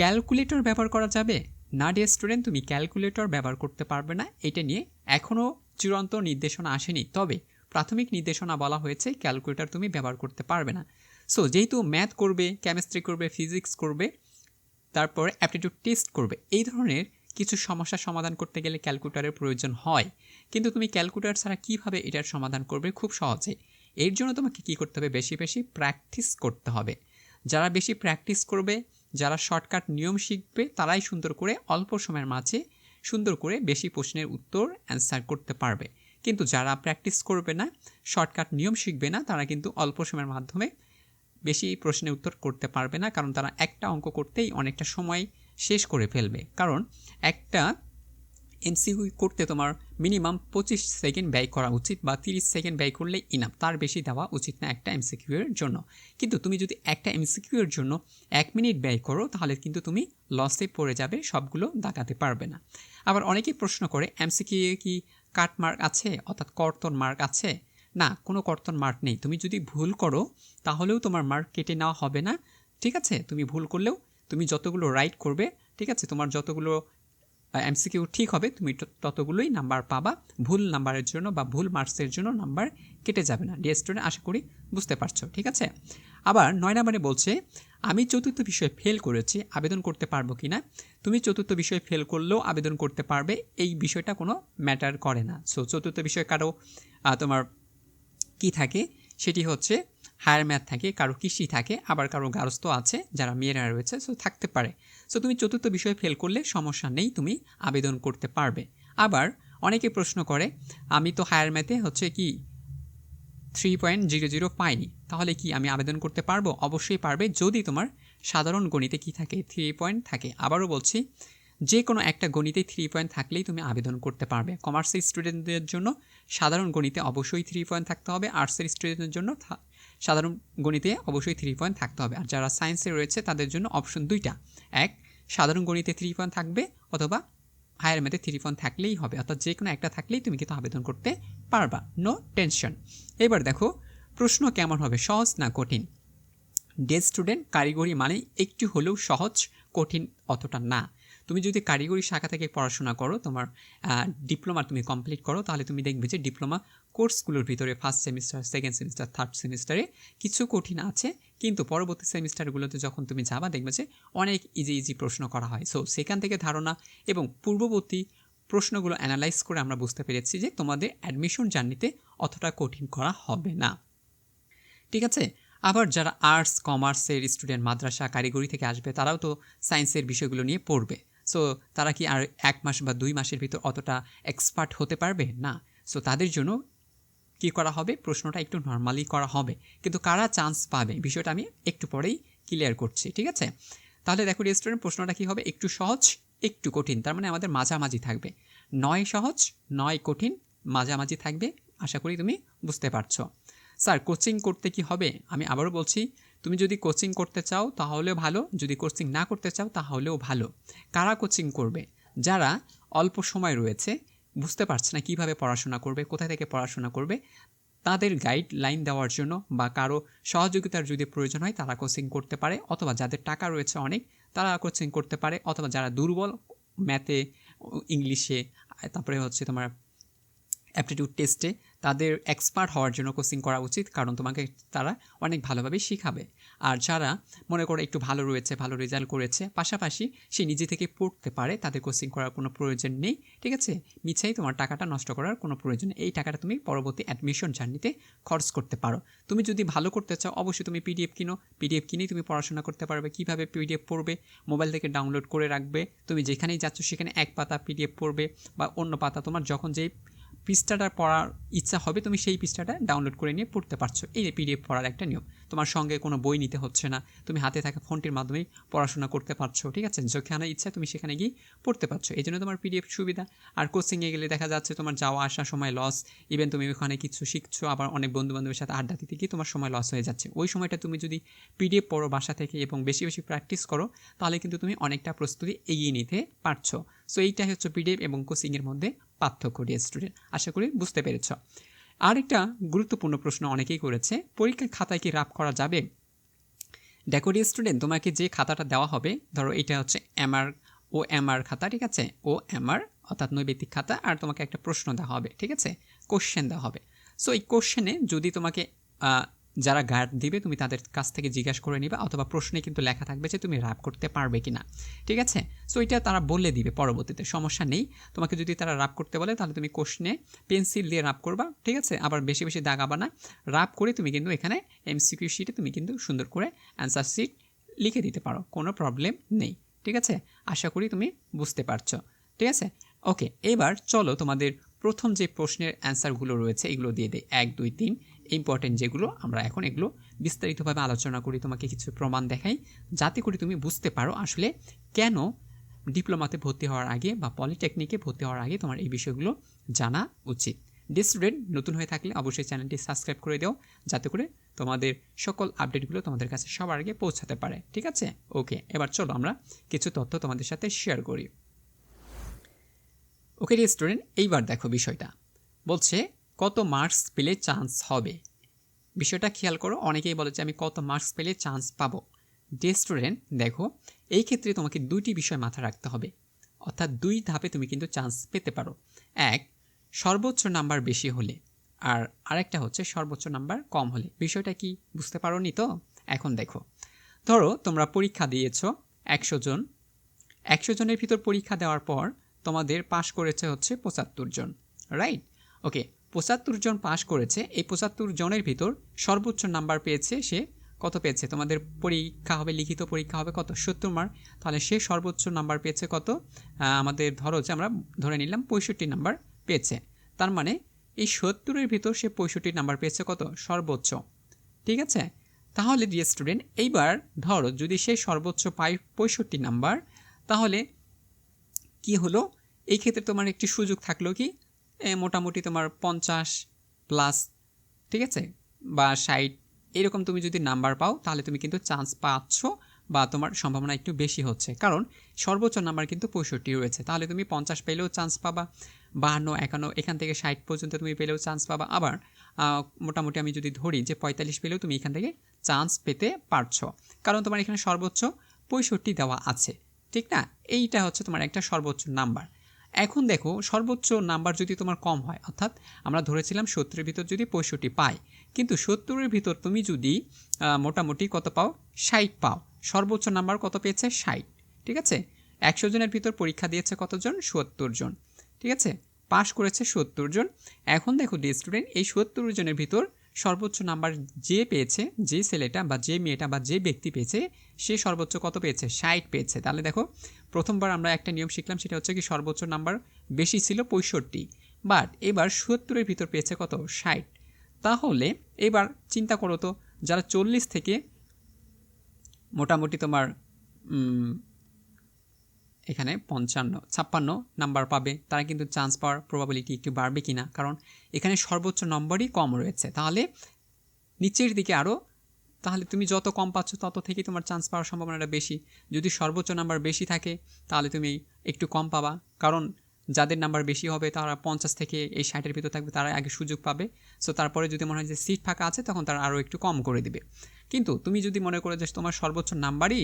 S1: ক্যালকুলেটর ব্যবহার করা যাবে না ডিয়ার স্টুডেন্ট, তুমি ক্যালকুলেটর ব্যবহার করতে পারবে না। এটা নিয়ে এখনও চূড়ান্ত নির্দেশনা আসেনি, তবে প্রাথমিক নির্দেশনা বলা হয়েছে ক্যালকুলেটর তুমি ব্যবহার করতে পারবে না। সো যেহেতু ম্যাথ করবে, কেমিস্ট্রি করবে, ফিজিক্স করবে, তারপর অ্যাপটিটিউড টেস্ট করবে, এই ধরনের কিছু সমস্যার সমাধান করতে গেলে ক্যালকুলেটরের প্রয়োজন হয়। কিন্তু তুমি ক্যালকুলেটর ছাড়া কীভাবে এটার সমাধান করবে, খুব সহজে। এর জন্য তোমাকে কী করতে হবে, বেশি বেশি প্র্যাকটিস করতে হবে। যারা বেশি প্র্যাকটিস করবে, যারা শর্টকাট নিয়ম শিখবে, তারাই সুন্দর করে অল্প সময়ের মাঝে সুন্দর করে বেশি প্রশ্নের উত্তর অ্যান্সার করতে পারবে। কিন্তু যারা প্র্যাকটিস করবে না, শর্টকাট নিয়ম শিখবে না, তারা কিন্তু অল্প সময়ের মাধ্যমে বেশি প্রশ্নের উত্তর করতে পারবে না, কারণ তারা একটা অঙ্ক করতেই অনেকটা সময় শেষ করে ফেলবে। কারণ একটা এমসিকিউ করতে তোমার মিনিমাম 25 সেকেন্ড ব্যয় করা উচিত বা 30 সেকেন্ড ব্যয় করলে ইনাফ, তার বেশি দেওয়া উচিত না একটা এমসিকিউ এর জন্য। কিন্তু তুমি যদি একটা এমসিকিউ এর জন্য 1 মিনিট ব্যয় করো তাহলে কিন্তু তুমি লসে পড়ে যাবে, সবগুলো দাগাতে পারবে না। আবার অনেকেই প্রশ্ন করে এমসিকিউ কি কাট মার্ক আছে, অর্থাৎ কর্তন মার্ক আছে? না, কোনো কর্তন মার্ক নেই। তুমি যদি ভুল করো তাহলেও তোমার মার্ক কেটে নেওয়া হবে না, ঠিক আছে? তুমি ভুল করলেও তুমি যতগুলো রাইট করবে, ঠিক আছে, তোমার যতগুলো এমসিকিউ ঠিক হবে তুমি ততগুলোই নাম্বার পাবা। ভুল নাম্বারের জন্য বা ভুল মার্কসের জন্য নাম্বার কেটে যাবে না। ডিয়ার স্টুডেন্ট, আশা করি বুঝতে পারছো, ঠিক আছে? আবার 9 নম্বরে বলছে আমি চতুর্থ বিষয়ে ফেল করেছি, আবেদন করতে পারবো কি না? তুমি চতুর্থ বিষয়ে ফেল করলেও আবেদন করতে পারবে, এই বিষয়টা কোনো ম্যাটার করে না। সো চতুর্থ বিষয়ে কারো তোমার কি থাকে সেটি হচ্ছে হায়ার ম্যাথ থাকে, কারো কৃষি থাকে, আবার কারো গার্হস্থ্য আছে যারা মেয়েরা রয়েছে, সো থাকতে পারে। সো তুমি চতুর্থ বিষয়ে ফেল করলে সমস্যা নেই, তুমি আবেদন করতে পারবে। আবার অনেকে প্রশ্ন করে আমি তো হায়ার ম্যাথে হচ্ছে কি 3.00 পাইনি, তাহলে কি আমি আবেদন করতে পারবো? অবশ্যই পারবে, যদি তোমার সাধারণ গণিতে কি থাকে 3 পয়েন্ট থাকে। আবারও বলছি, যে কোনো একটা গণিতে 3 পয়েন্ট থাকলেই তুমি আবেদন করতে পারবে। কমার্সের স্টুডেন্টদের জন্য সাধারণ গণিতে অবশ্যই 3 পয়েন্ট থাকতে হবে, আর্টসের স্টুডেন্টদের জন্য সাধারণ গণিতে অবশ্যই 3 পয়েন্ট থাকতে হবে। আর যারা সায়েন্সে রয়েছে তাদের জন্য অপশন দুইটা, এক সাধারণ গণিতে 3 পয়েন্ট থাকবে, অথবা হায়ার ম্যাথে 3 পয়েন্ট থাকলেই হবে, অর্থাৎ যে কোনো একটা থাকলেই তুমি কিন্তু আবেদন করতে পারবা, নো টেনশন। এবার দেখো প্রশ্ন কেমন হবে, সহজ না কঠিন? ডিয়ার স্টুডেন্ট, কারিগরি মানে একটু হলেও সহজ, কঠিন অতটা না। তুমি যদি কারিগরি শাখা থেকে পড়াশোনা করো, তোমার ডিপ্লোমা তুমি কমপ্লিট করো, তাহলে তুমি দেখবে যে ডিপ্লোমা কোর্সগুলোর ভিতরে first semester, second semester, third সেমিস্টারে কিছু কঠিন আছে, কিন্তু পরবর্তী সেমিস্টারগুলোতে যখন তুমি যাবা দেখবে যে অনেক ইজি প্রশ্ন করা হয়। সো সেখান থেকে ধারণা এবং পূর্ববর্তী প্রশ্নগুলো অ্যানালাইজ করে আমরা বুঝতে পেরেছি যে তোমাদের অ্যাডমিশন জার্নিতে অতটা কঠিন করা হবে না, ঠিক আছে? আবার যারা আর্টস কমার্সের স্টুডেন্ট মাদ্রাসা কারিগরি থেকে আসবে তারাও তো সায়েন্সের বিষয়গুলো নিয়ে পড়বে। সো তারা কি আর 1 মাস বা 2 মাসের ভিতর অতটা এক্সপার্ট হতে পারবে না? সো তাদের জন্য কি করা হবে, প্রশ্নটা একটু নর্মালি করা হবে। কিন্তু কারা চান্স পাবে বিষয়টা আমি একটু পরেই ক্লিয়ার করছি, ঠিক আছে? তাহলে দেখো স্টুডেন্ট, প্রশ্নটা কি হবে, একটু সহজ একটু কঠিন, তার মানে আমাদের মাঝামাঝি থাকবে। 9 সহজ 9 কঠিন, মাঝামাঝি থাকবে। আশা করি তুমি বুঝতে পারছো। স্যার কোচিং করতে কি হবে? আমি আবারও বলছি, তুমি যদি কোচিং করতে চাও তাহলেও ভালো, যদি কোচিং না করতে চাও তাহলেও ভালো। কারা কোচিং করবে? যারা অল্প সময় রয়েছে, বুঝতে পারছে না কীভাবে পড়াশোনা করবে, কোথা থেকে পড়াশোনা করবে, তাদের গাইডলাইন দেওয়ার জন্য বা কারো সহযোগিতার যদি প্রয়োজন হয় তারা কোচিং করতে পারে, অথবা যাদের টাকা রয়েছে অনেক তারা কোচিং করতে পারে, অথবা যারা দুর্বল ম্যাথে, ইংলিশে, তারপরে হচ্ছে তোমার অ্যাপটিটিউড টেস্টে, তাদের এক্সপার্ট হওয়ার জন্য কোচিং করা উচিত, কারণ তোমাকে তারা অনেক ভালোভাবে শিখাবে। আর যারা মনে করে একটু ভালো রয়েছে, ভালো রেজাল্ট করেছে, পাশাপাশি সে নিজে থেকে পড়তে পারে, তাদের কোচিং করার কোনো প্রয়োজন নেই, ঠিক আছে? মিছেই তোমার টাকাটা নষ্ট করার কোনো প্রয়োজন নেই। এই টাকাটা তুমি পরবর্তী অ্যাডমিশন জার্নিতে খরচ করতে পারো। তুমি যদি ভালো করতে চাও অবশ্যই তুমি পিডিএফ কিনো, পিডিএফ কিনেই তুমি পড়াশোনা করতে পারবে। কীভাবে পিডিএফ পড়বে? মোবাইল থেকে ডাউনলোড করে রাখবে, তুমি যেখানেই যাচ্ছ সেখানে এক পাতা পিডিএফ পড়বে, বা অন্য পাতা তোমার যখন যেই পৃষ্ঠাটা পড়ার ইচ্ছা হবে তুমি সেই পৃষ্ঠাটা ডাউনলোড করে নিয়ে পড়তে পারছো। এই পিডিএফ পড়ার একটা নিয়ম। তোমার সঙ্গে কোনো বই নিতে হচ্ছে না, তুমি হাতে থাকা ফোনটির মাধ্যমেই পড়াশোনা করতে পারছো, ঠিক আছে? যেখানে ইচ্ছা তুমি সেখানে গিয়ে পড়তে পারছো, এই জন্য তোমার পিডিএফ সুবিধা। আর কোচিংয়ে গেলে দেখা যাচ্ছে তোমার যাওয়া আসার সময় লস, ইভেন তুমি ওখানে কিছু শিখছো, আবার অনেক বন্ধুবান্ধবের সাথে আড্ডা দিতে গিয়ে তোমার সময় লস হয়ে যাচ্ছে। ওই সময়টা তুমি যদি পিডিএফ পড়ো বাসা থেকে এবং বেশি বেশি প্র্যাকটিস করো, তাহলে কিন্তু তুমি অনেকটা প্রস্তুতি এগিয়ে নিতে পারছো। সো এইটাই হচ্ছে পিডিএফ এবং কোচিংয়ের মধ্যে পার্থক্য, ডিয়ার স্টুডেন্ট। আশা করি বুঝতে পেরেছ। আরেকটা গুরুত্বপূর্ণ প্রশ্ন অনেকেই করেছে, পরীক্ষার খাতায় কি রাফ করা যাবে? দেখো ডিয়ার স্টুডেন্ট, তোমাকে যে খাতাটা দেওয়া হবে, ধরো এটা হচ্ছে এমআর খাতা, ঠিক আছে? এমআর অর্থাৎ নৈবেদিক খাতা, আর তোমাকে একটা প্রশ্ন দেওয়া হবে, ঠিক আছে? কোশ্চেন দেওয়া হবে। সো এই কোশ্চেনে যদি তোমাকে যারা গার্ড দিবে তুমি তাদের কাছ থেকে জিজ্ঞাসা করে নিবা, অথবা প্রশ্নে কিন্তু লেখা থাকবে যে তুমি রাপ করতে পারবে কিনা, ঠিক আছে? সো এটা তারা বলে দিবে পরবর্তীতে, সমস্যা নেই। তোমাকে যদি তারা রাপ করতে বলে তাহলে তুমি কোশ্চেনে পেন্সিল দিয়ে রাপ করবা, ঠিক আছে? আবার বেশি বেশি দাগাবা না, রাপ করে তুমি কিন্তু এখানে এমসিকিউ শিটে তুমি কিন্তু সুন্দর করে অ্যান্সার শিট লিখে দিতে পারো, কোনো প্রবলেম নেই, ঠিক আছে? আশা করি তুমি বুঝতে পারছো, ঠিক আছে? ওকে, এবার চলো তোমাদের প্রথম যে প্রশ্নের অ্যান্সারগুলো রয়েছে এগুলো দিয়ে দেয়, 1, 2, 3 ইম্পর্টেন্ট যেগুলো, আমরা এখন এগুলো বিস্তারিতভাবে আলোচনা করি, তোমাকে কিছু প্রমাণ দেখাই, যাতে করে তুমি বুঝতে পারো আসলে কেন ডিপ্লোমাতে ভর্তি হওয়ার আগে বা পলিটেকনিকে ভর্তি হওয়ার আগে তোমার এই বিষয়গুলো জানা উচিত। ডিয়ার স্টুডেন্ট, নতুন হয়ে থাকলে অবশ্যই চ্যানেলটি সাবস্ক্রাইব করে দাও, যাতে করে তোমাদের সকল আপডেটগুলো তোমাদের কাছে সবার আগে পৌঁছাতে পারে। ঠিক আছে? ওকে, এবার চলো আমরা কিছু তথ্য তোমাদের সাথে শেয়ার করি। ওকে ডিয়ার স্টুডেন্ট, এইবার দেখো বিষয়টা বলছে কত মার্কস পেলে চান্স হবে। বিষয়টা খেয়াল করো, অনেকেই বলে যে আমি কত মার্কস পেলে চান্স পাবো। ডিয়ার স্টুডেন্ট দেখো, এই ক্ষেত্রে তোমাকে দুইটি বিষয় মাথায় রাখতে হবে, অর্থাৎ দুই ধাপে তুমি কিন্তু চান্স পেতে পারো। এক, সর্বোচ্চ নাম্বার বেশি হলে, আর আরেকটা হচ্ছে সর্বোচ্চ নাম্বার কম হলে। বিষয়টা কি বুঝতে পারোনি তো? এখন দেখো, ধরো তোমরা পরীক্ষা দিয়েছো 100 জন, 100 জনের ভিতর পরীক্ষা দেওয়ার পর তোমাদের পাশ করেছে হচ্ছে 75 জন, রাইট? ওকে, 75 জন পাশ করেছে। এই 75 জনের ভিতর সর্বোচ্চ নাম্বার পেয়েছে সে কত পেয়েছে? তোমাদের পরীক্ষা হবে, লিখিত পরীক্ষা হবে কত? 70 মার্ক। তাহলে সে সর্বোচ্চ নাম্বার পেয়েছে কত? আমাদের ধরো যে আমরা ধরে নিলাম 65 নাম্বার পেয়েছে। তার মানে এই 70-এর ভিতর সে 65 নাম্বার পেয়েছে কত? সর্বোচ্চ। ঠিক আছে? তাহলে ডিয়ার স্টুডেন্ট, এইবার ধরো যদি সে সর্বোচ্চ পায় 65 নাম্বার, তাহলে কি হলো? এই ক্ষেত্রে তোমার একটি সুযোগ থাকলো কি, মোটামুটি তোমার 50 প্লাস, ঠিক আছে, বা 60 এরকম তুমি যদি নাম্বার পাও, তাহলে তুমি কিন্তু চান্স পাচ্ছ, বা তোমার সম্ভাবনা একটু বেশি হচ্ছে, কারণ সর্বোচ্চ নাম্বার কিন্তু 65 রয়েছে। তাহলে তুমি 50 পেলেও চান্স পাবা, 52, 51, এখান থেকে 60 পর্যন্ত তুমি পেলেও চান্স পাবা। আবার মোটামুটি আমি যদি ধরি যে 45 পেলেও তুমি এখান থেকে চান্স পেতে পারছো, কারণ তোমার এখানে সর্বোচ্চ 65 দেওয়া আছে, ঠিক না? এইটা হচ্ছে তোমার একটা সর্বোচ্চ নাম্বার। এখন দেখো, সর্বোচ্চ নাম্বার যদি তোমার কম হয়, অর্থাৎ আমরা ধরেছিলাম 70-এর ভিতর যদি 65 পাই, কিন্তু 70-এর ভিতর তুমি যদি মোটামুটি কত পাও? 60 পাও। সর্বোচ্চ নাম্বার কত পেয়েছে? 60। ঠিক আছে? 100 জনের ভিতর পরীক্ষা দিয়েছে কতজন? 70 জন। ঠিক আছে? পাশ করেছে 70 জন। এখন দেখো ডিয়ার স্টুডেন্ট, এই 70 জনের ভিতর সর্বোচ্চ নাম্বার যে পেয়েছে, যে ছেলেটা বা যে মেয়েটা বা যে ব্যক্তি পেয়েছে, সে সর্বোচ্চ কত পেয়েছে? 60 পেয়েছে। তাহলে দেখো, প্রথমবার আমরা একটা নিয়ম শিখলাম, সেটা হচ্ছে কি সর্বোচ্চ নাম্বার বেশি ছিল 65, বাট এবার 70-এর ভিতর পেয়েছে কত? 60। তাহলে এবার চিন্তা করো তো, যারা 40 থেকে মোটামুটি তোমার এখানে 56 নাম্বার পাবে, তারা কিন্তু চান্স পাওয়ার প্রবাবিলিটি একটু বাড়বে কিনা, কারণ এখানে সর্বোচ্চ নম্বরই কম রয়েছে। তাহলে নিচের দিকে আরও, তাহলে তুমি যত কম পাচ্ছ তত থেকেই তোমার চান্স পাওয়ার সম্ভাবনাটা বেশি। যদি সর্বোচ্চ নাম্বার বেশি থাকে, তাহলে তুমি একটু কম পাবা, কারণ যাদের নাম্বার বেশি হবে তারা 50 থেকে এই 60-এর ভিতর থাকবে, তারা আগে সুযোগ পাবে। সো তারপরে যদি মনে হয় যে সিট ফাঁকা আছে, তখন তারা আরও একটু কম করে দিবে। কিন্তু তুমি যদি মনে করো যে তোমার সর্বোচ্চ নাম্বারই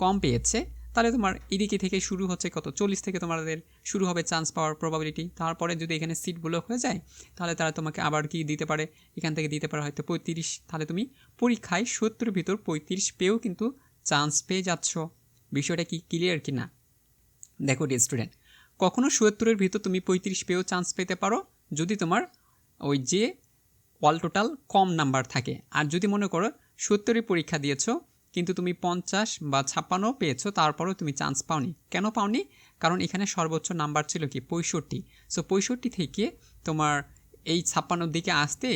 S1: কম পেয়েছে, তাহলে তোমার এদিকে থেকে শুরু হচ্ছে কত? 40 থেকে তোমাদের শুরু হবে চান্স পাওয়ার প্রবাবিলিটি। তারপরে যদি এখানে সিট ব্লক হয়ে যায়, তাহলে তারা তোমাকে আবার কি দিতে পারে? এখান থেকে দিতে পারে হয়তো 35। তাহলে তুমি পরীক্ষায় 70-এর ভিতর 35 পেয়েও কিন্তু চান্স পেয়ে যাচ্ছ। বিষয়টা কি ক্লিয়ার কি না? দেখো ডিয়ার স্টুডেন্ট, কখনো 70-এর ভিতর তুমি 35 পেয়েও চান্স পেতে পারো, যদি তোমার ওই যে অল টোটাল কম নাম্বার থাকে। আর যদি মনে করো 70-এ পরীক্ষা দিয়েছো, কিন্তু তুমি 50 বা 56 পেয়েছো, তারপরেও তুমি চান্স পাওনি। কেন পাওনি? কারণ এখানে সর্বোচ্চ নাম্বার ছিল কি? 65। সো 65 থেকে তোমার এই 56-র দিকে আসতে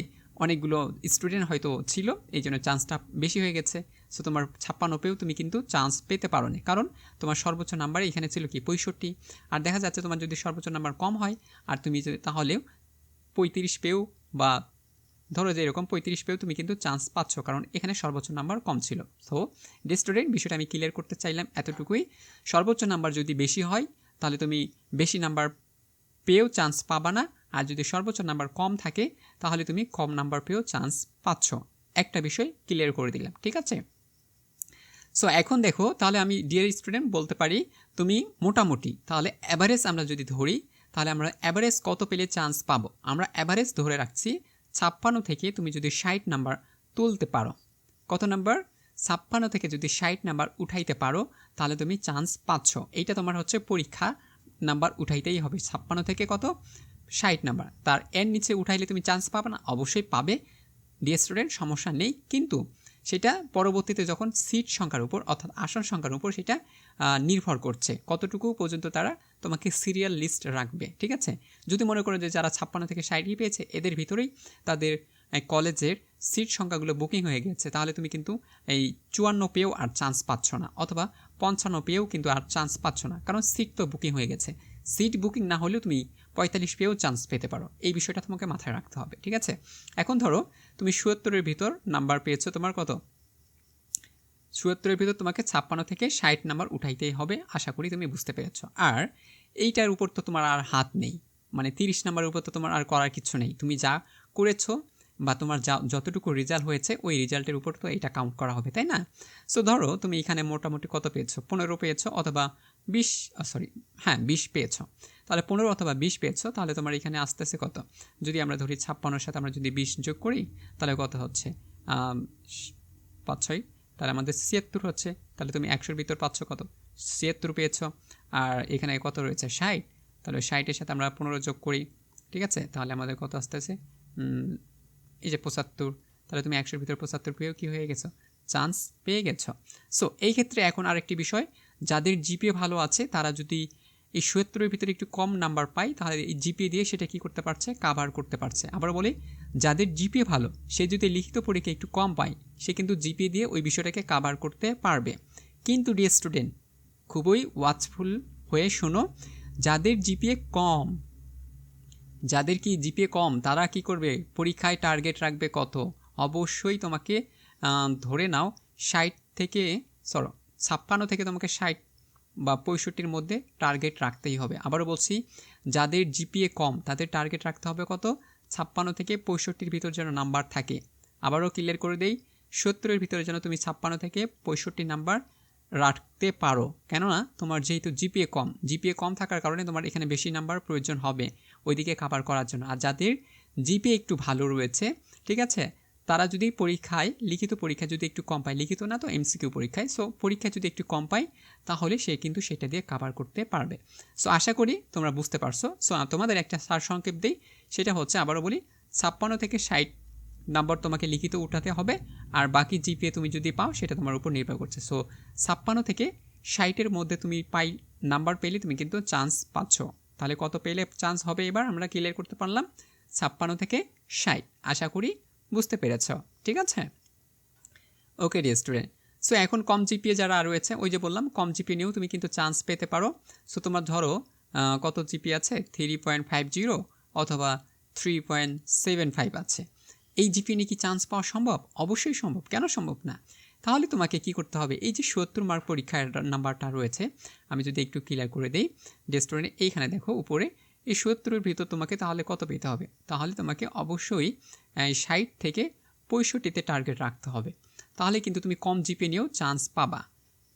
S1: অনেকগুলো স্টুডেন্ট হয়তো ছিল, এই জন্য চান্সটা বেশি হয়ে গেছে। সো তোমার 56 পেয়েও তুমি কিন্তু চান্স পেতে পারো নি, কারণ তোমার সর্বোচ্চ নাম্বার এখানে ছিল কি? 65। আর দেখা যাচ্ছে তোমার যদি সর্বোচ্চ নাম্বার কম হয়, আর তুমি তাহলেও 35 পেয়েও, বা ধরো যে এরকম 35 পেয়েও তুমি কিন্তু চান্স পাচ্ছ, কারণ এখানে সর্বোচ্চ নাম্বার কম ছিল। সো ডিয়ার স্টুডেন্ট, বিষয়টা আমি ক্লিয়ার করতে চাইলাম এতটুকুই। সর্বোচ্চ নাম্বার যদি বেশি হয়, তাহলে তুমি বেশি নাম্বার পেয়েও চান্স পাবা না, আর যদি সর্বোচ্চ নাম্বার কম থাকে, তাহলে তুমি কম নাম্বার পেয়েও চান্স পাচ্ছ। একটা বিষয় ক্লিয়ার করে দিলাম, ঠিক আছে? সো এখন দেখো, তাহলে আমি ডিয়ার স্টুডেন্ট বলতে পারি তুমি মোটামুটি, তাহলে অ্যাভারেজ আমরা যদি ধরি, তাহলে আমরা অ্যাভারেজ কত পেলে চান্স পাবো? আমরা অ্যাভারেজ ধরে রাখছি 56 থেকে তুমি যদি 60 নাম্বার তুলতে পারো। কত নাম্বার? 56 থেকে যদি 60 নাম্বার উঠাইতে পারো, তাহলে তুমি চান্স পাচ্ছ। এইটা তোমার হচ্ছে পরীক্ষা নাম্বার উঠাইতেই হবে। 56 থেকে কত? 60 নাম্বার। তার এর নিচে উঠাইলে তুমি চান্স পাবে না? অবশ্যই পাবে ডিয়ার স্টুডেন্ট, সমস্যা নেই। কিন্তু সেটা পরবর্তীতে যখন সিট সংখ্যার উপর, অর্থাৎ আসন সংখ্যার উপর সেটা নির্ভর করছে, কতটুকু পর্যন্ত তারা তোমাকে সিরিয়াল লিস্ট রাখবে। ঠিক আছে? যদি মনে করো যে যারা 56 থেকে 60 পেয়েছে, এদের ভিতরেই তাদের কলেজের সিট সংখ্যাগুলো বুকিং হয়ে গেছে, তাহলে তুমি কিন্তু এই 54 পেয়েও আর চান্স পাচ্ছ না, অথবা 55 পেয়েও কিন্তু আর চান্স পাচ্ছ না, কারণ সিট তো বুকিং হয়ে গেছে। সিট বুকিং না হলেও তুমি 45 পেয়েও চান্স পেতে পারো। এই বিষয়টা তোমাকে মাথায় রাখতে হবে, ঠিক আছে? এখন ধরো তুমি ৭৭-এর ভিতর নাম্বার পেয়েছো তোমার কত? ৭৭-এর ভিতর তোমাকে ৫৬ থেকে ৬০ নাম্বার উঠাইতেই হবে। আশা করি তুমি বুঝতে পেরেছো। আর এইটার উপর তো তোমার আর হাত নেই, মানে ৩০ নাম্বারের উপর তো তোমার আর করার কিছু নেই। তুমি যা করেছো বা তোমার যতটুকু রেজাল্ট হয়েছে ওই রেজাল্টের উপর তো এটা কাউন্ট করা হবে, তাই না? সো ধরো তুমি এখানে মোটামুটি কত পেয়েছো? ১৫ পেয়েছো অথবা ২০ পেয়েছো। তাহলে ১৫ অথবা ২০ পেয়েছো, তাহলে তোমার এখানে আসতেছে কত? যদি আমরা ধরি ৫৬-এর সাথে আমরা যদি ২০ যোগ করি তাহলে কত হচ্ছে? ৫-৬, তাহলে আমাদের ৭৬ হচ্ছে। তাহলে তুমি ১০০-র ভিতর পাচ্ছ কত? ৭৬ পেয়েছো। আর এখানে কত রয়েছে? ৬০। তাহলে ৬০-এর সাথে আমরা ১৫ যোগ করি, ঠিক আছে? তাহলে আমাদের কত আসতেছে? এই যে ৭৫। তাহলে তুমি ১০০-র ভিতর ৭৫ পেয়েও কী হয়ে গেছো? চান্স পেয়ে গেছো। সো এই ক্ষেত্রে এখন আরেকটি বিষয়, যাদের জিপিএ ভালো আছে তারা যদি এই ৭৭-এর ভিতরে একটু কম নাম্বার পায় তাহলে এই জিপিএ দিয়ে সেটা কী করতে পারছে? কাভার করতে পারছে। আবার বলি, যাদের জিপিএ ভালো সে যদি লিখিত পরীক্ষা একটু কম পায় সে কিন্তু জিপিএ দিয়ে ওই বিষয়টাকে কাভার করতে পারবে। কিন্তু ডিয়ার স্টুডেন্ট, খুবই ওয়াচফুল হয়ে শোনো, যাদের জিপিএ কম, যাদের কি জিপিএ কম তারা কি করবে? পরীক্ষায় টার্গেট রাখবে কত? অবশ্যই তোমাকে ধরে নাও ৫৬ থেকে তোমাকে ৬০ বা ৬৫-র মধ্যে টার্গেট রাখতেই হবে। আবারও বলছি, যাদের জিপিএ কম তাদের টার্গেট রাখতে হবে কত? ৫৬ থেকে ৬৫-র ভিতর যেন নাম্বার থাকে। আবারও ক্লিয়ার করে দেই, ৭০-এর ভিতরে যেন তুমি ৫৬ থেকে ৬৫ নাম্বার রাখতে পারো। কেননা তোমার যেহেতু জিপিএ কম থাকার কারণে তোমার এখানে বেশি নাম্বার প্রয়োজন হবে ওইদিকে কাভার করার জন্য। আর যাদের জিপিএ একটু ভালো রয়েছে, ঠিক আছে, তারা যদি পরীক্ষায় লিখিত পরীক্ষায় যদি একটু কম পায়, লিখিত না তো এমসিকিউ পরীক্ষায়, সো পরীক্ষায় যদি একটু কম পায় তাহলে সে কিন্তু সেটা দিয়ে কাভার করতে পারবে। সো আশা করি তোমরা বুঝতে পারছো। সো তোমাদের একটা সারসংক্ষেপ দিই, সেটা হচ্ছে আবারও বলি, ৫৬ থেকে ৬০ নাম্বার তোমাকে লিখিত উঠাতে হবে, আর বাকি জিপিএ তুমি যদি পাও সেটা তোমার উপর নির্ভর করছে। সো ৫৬ থেকে ৬০-এর মধ্যে তুমি নাম্বার পেলে তুমি কিন্তু চান্স পাচ্ছ। তাহলে কত পেলে চান্স হবে এবার আমরা ক্লিয়ার করতে পারলাম? ৫৬ থেকে ৬০। আশা করি বুঝতে পেরেছ, ঠিক আছে? ওকে ডিয়ার স্টুডেন্ট, সো এখন কম জিপিএ যারা রয়েছে, ওই যে বললাম কম জিপিএ নিয়েও তুমি কিন্তু চান্স পেতে পারো। সো তোমার ধরো কত জিপিএ আছে? 3.50 অথবা 3.75 আছে। এই জিপিএ নিয়ে কি চান্স পাওয়া সম্ভব? অবশ্যই সম্ভব। কেন সম্ভব না? তাহলে তোমাকে কি করতে হবে? এই যে ৭০ মার্ক পরীক্ষার নাম্বারটা রয়েছে, আমি যদি একটু ক্লিয়ার করে দিই ডিয়ার স্টুডেন্ট, এইখানে দেখো উপরে এই ৭০-এর ভিতর তোমাকে তাহলে কত পেতে হবে? তাহলে তোমাকে অবশ্যই ৬০ থেকে ৬৫-তে টার্গেট রাখতে হবে। তাহলে কিন্তু তুমি কম জিপিএ নিয়েও চান্স পাবা।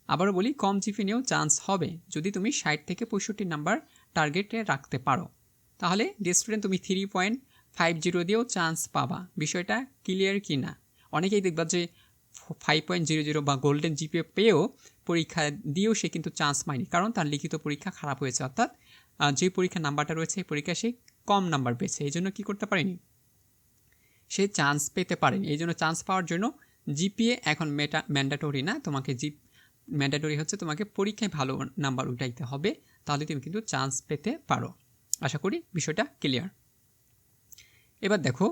S1: আবারও বলি, কম জিপিএ নিয়েও চান্স হবে যদি তুমি ৬০ থেকে ৬৫ নাম্বার টার্গেটে রাখতে পারো। তাহলে ডিয়ার স্টুডেন্ট, তুমি 3.50 দিয়েও চান্স পাবা। বিষয়টা ক্লিয়ার কি না? অনেকেই দেখবা যে 5.00 বা গোল্ডেন জিপিএ পেয়েও পরীক্ষা দিয়েও সে কিন্তু চান্স পায়নি, কারণ তার লিখিত পরীক্ষা খারাপ হয়েছে, অর্থাৎ যে পরীক্ষার নাম্বারটা রয়েছে এই পরীক্ষায় সে কম নাম্বার পেয়েছে, এই জন্য কী করতে পারেনি? সে চান্স পেতে পারেনি। এই জন্য চান্স পাওয়ার জন্য জিপিএ এখন ম্যান্ডেটরি না, তোমাকে ম্যান্ডেটরি হচ্ছে তোমাকে পরীক্ষায় ভালো নাম্বার উঠাইতে হবে, তাহলে তুমি কিন্তু চান্স পেতে পারো। আশা করি বিষয়টা ক্লিয়ার। এবার দেখো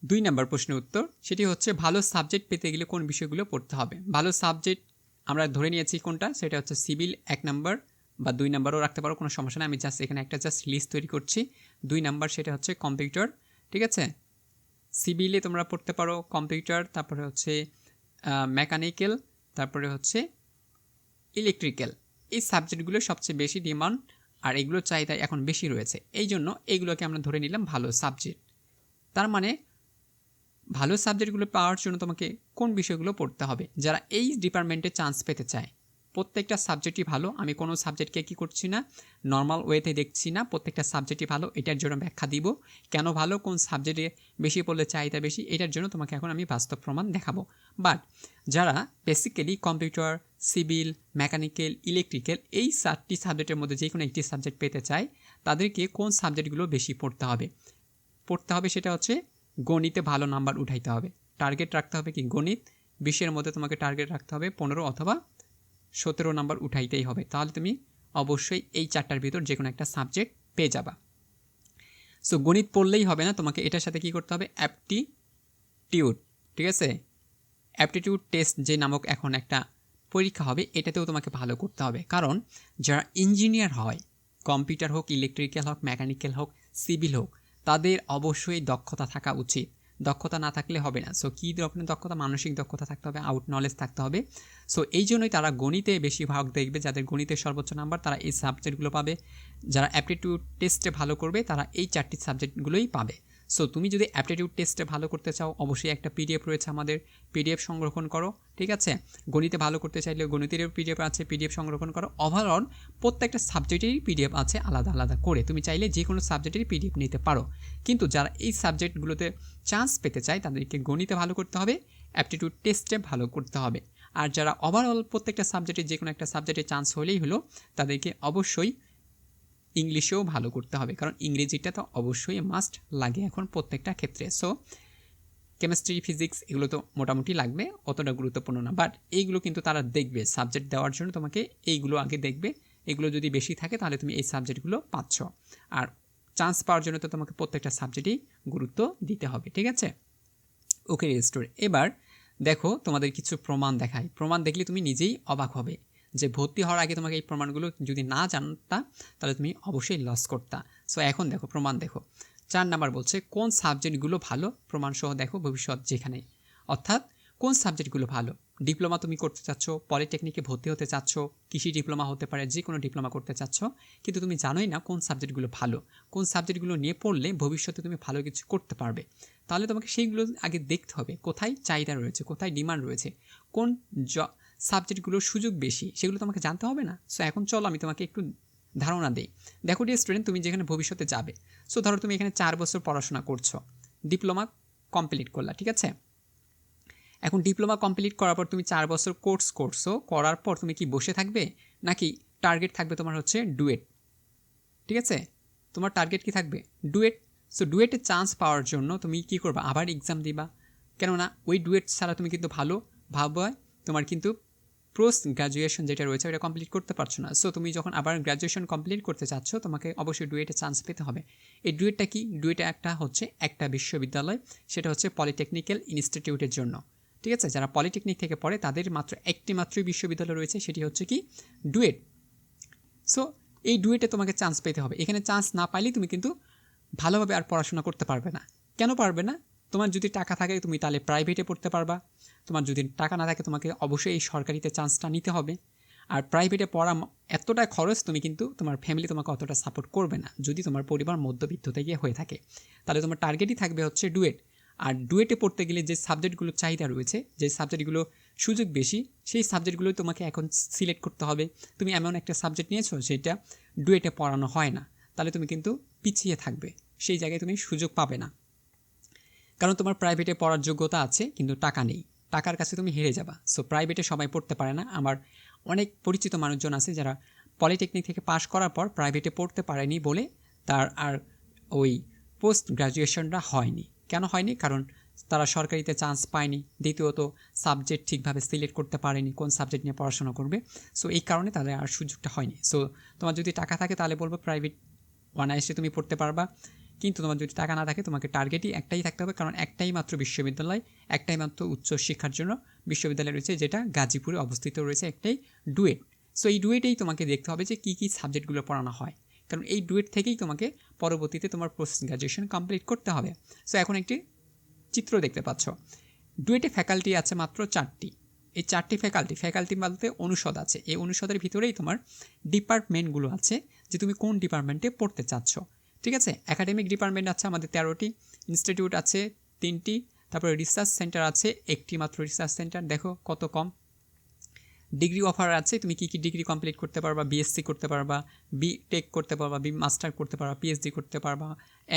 S1: ২ নম্বর প্রশ্নের উত্তর, সেটি হচ্ছে ভালো সাবজেক্ট পেতে গেলে কোন বিষয়গুলো পড়তে হবে। ভালো সাবজেক্ট আমরা ধরে নিয়েছি কোনটা, সেটা হচ্ছে সিভিল ১ নম্বর বা ২ নম্বরও রাখতে পারো, কোনো সমস্যা নেই। আমি এখানে একটা লিস্ট তৈরি করছি। ২ নম্বর সেটা হচ্ছে কম্পিউটার, ঠিক আছে? সিভিলে তোমরা পড়তে পারো কম্পিউটার, তারপরে হচ্ছে মেকানিক্যাল, তারপরে হচ্ছে ইলেকট্রিক্যাল। এই সাবজেক্টগুলো সবচেয়ে বেশি ডিমান্ড আর এগুলোর চাহিদা এখন বেশি রয়েছে, এই জন্য এইগুলোকে আমরা ধরে নিলাম ভালো সাবজেক্ট। তার মানে ভালো সাবজেক্টগুলো পাওয়ার জন্য তোমাকে কোন বিষয়গুলো পড়তে হবে? যারা এই ডিপার্টমেন্টে চান্স পেতে চায়, প্রত্যেকটা সাবজেক্টই ভালো, আমি কোনো সাবজেক্টকে কী করছি না, নর্মাল ওয়েতে দেখছি না, প্রত্যেকটা সাবজেক্টই ভালো। এটার জন্য ব্যাখ্যা দিব কেন ভালো, কোন সাবজেক্টে বেশি পড়লে চাহিদা বেশি, এটার জন্য তোমাকে এখন আমি বাস্তব প্রমাণ দেখাবো। বাট যারা basically computer, civil, mechanical, electrical এই 4টি সাবজেক্টের মধ্যে যে কোনো একটি সাবজেক্ট পেতে চায়, তাদেরকে কোন সাবজেক্টগুলো বেশি পড়তে হবে সেটা হচ্ছে গণিতে ভালো নাম্বার উঠাইতে হবে। টার্গেট রাখতে হবে কি? গণিত 20-এর মধ্যে তোমাকে টার্গেট রাখতে হবে 15 অথবা 17 নাম্বার উঠাইতেই হবে। তাহলে তুমি অবশ্যই এই 4টার ভিতর যে কোনো একটা সাবজেক্ট পেয়ে যাবা। সো গণিত পড়লেই হবে না, তোমাকে এটার সাথে কি করতে হবে? অ্যাপটিটিউড, ঠিক আছে? অ্যাপটিটিউড টেস্ট যে নামক এখন একটা পরীক্ষা হবে, এটাতেও তোমাকে ভালো করতে হবে। কারণ যারা ইঞ্জিনিয়ার হয়, কম্পিউটার হোক, ইলেকট্রিক্যাল হোক, মেকানিক্যাল হোক, সিভিল হোক, তাদের অবশ্যই দক্ষতা থাকা উচিত। দক্ষতা না থাকলে হবে না। সো কী রকমের দক্ষতা? মানসিক দক্ষতা থাকতে হবে, আউট নলেজ থাকতে হবে। সো এই জন্যই তারা গণিতে বেশি ভাগ দেখবে, যাদের গণিতের সর্বোচ্চ নাম্বার তারা এই সাবজেক্টগুলো পাবে। যারা অ্যাপটিটিউড টেস্টে ভালো করবে তারা এই 4টি সাবজেক্টগুলোই পাবে। সো তুমি যদি অ্যাপটিটিউড টেস্টে ভালো করতে চাও, অবশ্যই একটা পিডিএফ রয়েছে আমাদের, পিডিএফ সংরক্ষণ করো, ঠিক আছে? গণিতে ভালো করতে চাইলে গণিতেরও পিডিএফ আছে, পিডিএফ সংরক্ষণ করো। ওভারঅল প্রত্যেকটা সাবজেক্টেরই পিডিএফ আছে আলাদা আলাদা করে, তুমি চাইলে যে কোনো সাবজেক্টেরই পিডিএফ নিতে পারো। কিন্তু যারা এই সাবজেক্টগুলোতে চান্স পেতে চায় তাদেরকে গণিতে ভালো করতে হবে, অ্যাপটিটিউড টেস্টে ভালো করতে হবে। আর যারা ওভারঅল প্রত্যেকটা সাবজেক্টে যে কোনো একটা সাবজেক্টে চান্স হলেই হলো, তাদেরকে অবশ্যই ইংলিশেও ভালো করতে হবে, কারণ ইংরেজিটা তো অবশ্যই মাস্ট লাগে এখন প্রত্যেকটা ক্ষেত্রে। সো কেমিস্ট্রি, ফিজিক্স এগুলো তো মোটামুটি লাগবে, অতটা গুরুত্বপূর্ণ না, বাট এইগুলো কিন্তু তারা দেখবে সাবজেক্ট দেওয়ার জন্য, তোমাকে এইগুলো আগে দেখবে। এগুলো যদি বেশি থাকে তাহলে তুমি এই সাবজেক্টগুলো পাচ্ছ। আর চান্স পাওয়ার জন্য তো তোমাকে প্রত্যেকটা সাবজেক্টেই গুরুত্ব দিতে হবে, ঠিক আছে? ওকে রেজিস্টার। এবার দেখো তোমাদের কিছু প্রমাণ দেখাই। প্রমাণ দেখলে তুমি নিজেই অবাক হবে যে ভর্তি হওয়ার আগে তোমাকে এই প্রমাণগুলো যদি না জানতা তাহলে তুমি অবশ্যই লস করতা। সো এখন দেখো প্রমাণ দেখো। 4 নাম্বার বলছে কোন সাবজেক্টগুলো ভালো, প্রমাণসহ দেখো ভবিষ্যৎ যেখানে। অর্থাৎ কোন সাবজেক্টগুলো ভালো? ডিপ্লোমা তুমি করতে চাচ্ছ, পলিটেকনিকে ভর্তি হতে চাচ্ছ, কৃষি ডিপ্লোমা হতে পারে, যে কোনো ডিপ্লোমা করতে চাচ্ছ, কিন্তু তুমি জানোই না কোন সাবজেক্টগুলো ভালো, কোন সাবজেক্টগুলো নিয়ে পড়লে ভবিষ্যতে তুমি ভালো কিছু করতে পারবে। তাহলে তোমাকে সেইগুলো আগে দেখতে হবে, কোথায় চাহিদা রয়েছে, কোথায় ডিমান্ড রয়েছে, কোন সাবজেক্টগুলোর সুযোগ বেশি, সেগুলো তোমাকে জানতে হবে না? সো এখন চলো আমি তোমাকে একটু ধারণা দিই। দেখো ডিয়ার স্টুডেন্ট, তুমি যেখানে ভবিষ্যতে যাবে, সো ধরো তুমি এখানে 4 বছর পড়াশোনা করছো, ডিপ্লোমা কমপ্লিট করলা, ঠিক আছে? এখন ডিপ্লোমা কমপ্লিট করার পর তুমি 4 বছর কোর্স করছো, করার পর তুমি কি বসে থাকবে, নাকি টার্গেট থাকবে তোমার হচ্ছে ডুয়েট, ঠিক আছে? তোমার টার্গেট কি থাকবে? ডুয়েট। সো ডুয়েটে চান্স পাওয়ার জন্য তুমি কি করবা? আবার এক্সাম দিবা, কেননা ওই ডুয়েট ছাড়া তুমি কিন্তু ভাববে তোমার কিন্তু পোস্ট গ্র্যাজুয়েশন যেটা রয়েছে ওটা কমপ্লিট করতে পারছো না। সো তুমি যখন আবার গ্র্যাজুয়েশন কমপ্লিট করতে চাচ্ছ, তোমাকে অবশ্যই ডুয়েটে চান্স পেতে হবে। এই ডুয়েটটা কি? ডুয়েটে একটা বিশ্ববিদ্যালয়, সেটা হচ্ছে পলিটেকনিক্যাল ইনস্টিটিউটের জন্য, ঠিক আছে? যারা পলিটেকনিক থেকে পড়ে তাদের একটি মাত্রই বিশ্ববিদ্যালয় রয়েছে, সেটি হচ্ছে কি? ডুয়েট। সো এই ডুয়েটে তোমাকে চান্স পেতে হবে। এখানে চান্স না পাইলে তুমি কিন্তু ভালোভাবে আর পড়াশোনা করতে পারবে না। কেন পারবে না? তোমার যদি টাকা থাকে তুমি তাহলে প্রাইভেটে পড়তে পারবা, তোমার যদি টাকা না থাকে তোমাকে অবশ্যই এই সরকারিতে চান্সটা নিতে হবে। আর প্রাইভেটে পড়া এতটা খরচ, তুমি কিন্তু তোমার ফ্যামিলি তোমাকে অতটা সাপোর্ট করবে না যদি তোমার পরিবার মধ্যবিত্ত থেকে হয়ে থাকে। তাহলে তোমার টার্গেটই থাকবে হচ্ছে ডুয়েট। আর ডুয়েটে পড়তে গেলে যে সাবজেক্টগুলো চাহিদা রয়েছে, যে সাবজেক্টগুলো সুযোগ বেশি, সেই সাবজেক্টগুলোই তোমাকে এখন সিলেক্ট করতে হবে। তুমি এমন একটা সাবজেক্ট নিয়েছো যেটা ডুয়েটে পড়ানো হয় না, তাহলে তুমি কিন্তু পিছিয়ে থাকবে, সেই জায়গায় তুমি সুযোগ পাবে না। কারণ তোমার প্রাইভেটে পড়ার যোগ্যতা আছে কিন্তু টাকা নেই, টাকার কাছে তুমি হেরে যাবা। সো প্রাইভেটে সবাই পড়তে পারে না। আমার অনেক পরিচিত মানুষজন আছে যারা পলিটেকনিক থেকে পাশ করার পর প্রাইভেটে পড়তে পারেনি বলে তার আর ওই পোস্ট গ্র্যাজুয়েশনটা হয়নি। কেন হয়নি? কারণ তারা সরকারিতে চান্স পায়নি, দ্বিতীয়ত সাবজেক্ট ঠিকভাবে সিলেক্ট করতে পারেনি কোন সাবজেক্ট নিয়ে পড়াশোনা করবে। সো এই কারণে তাদের আর সুযোগটা হয়নি। সো তোমার যদি টাকা থাকে তাহলে বলবো প্রাইভেট অনায়াসে তুমি পড়তে পারবা, কিন্তু তোমার যদি টাকা না থাকে তোমাকে টার্গেটই একটাই থাকতে হবে, কারণ একটাই মাত্র বিশ্ববিদ্যালয়, একটাই মাত্র উচ্চ শিক্ষার জন্য বিশ্ববিদ্যালয় রয়েছে, যেটা গাজীপুরে অবস্থিত রয়েছে, একটাই ডুয়েট। সো এই ডুয়েটেই তোমাকে দেখতে হবে যে কী কী সাবজেক্টগুলো পড়ানো হয়, কারণ এই ডুয়েট থেকেই তোমাকে পরবর্তীতে তোমার পোস্ট গ্র্যাজুয়েশন কমপ্লিট করতে হবে। সো এখন একটি চিত্র দেখতে পাচ্ছ, ডুয়েটে ফ্যাকাল্টি আছে মাত্র 4টি। এই 4টি ফ্যাকাল্টি বলতে অনুষদ আছে, এই অনুষদের ভিতরেই তোমার ডিপার্টমেন্টগুলো আছে যে তুমি কোন ডিপার্টমেন্টে পড়তে চাচ্ছ, ঠিক আছে? একাডেমিক ডিপার্টমেন্ট আছে আমাদের 13টি, ইনস্টিটিউট আছে 3টি, তারপরে রিসার্চ সেন্টার আছে একটি মাত্র রিসার্চ সেন্টার, দেখো কত কম। ডিগ্রি অফার আছে, তুমি কী কী ডিগ্রি কমপ্লিট করতে পারবা? বিএসসি করতে পারবা, বিটেক করতে পারবা, মাস্টার করতে পারবা, পিএইচডি করতে পারবা,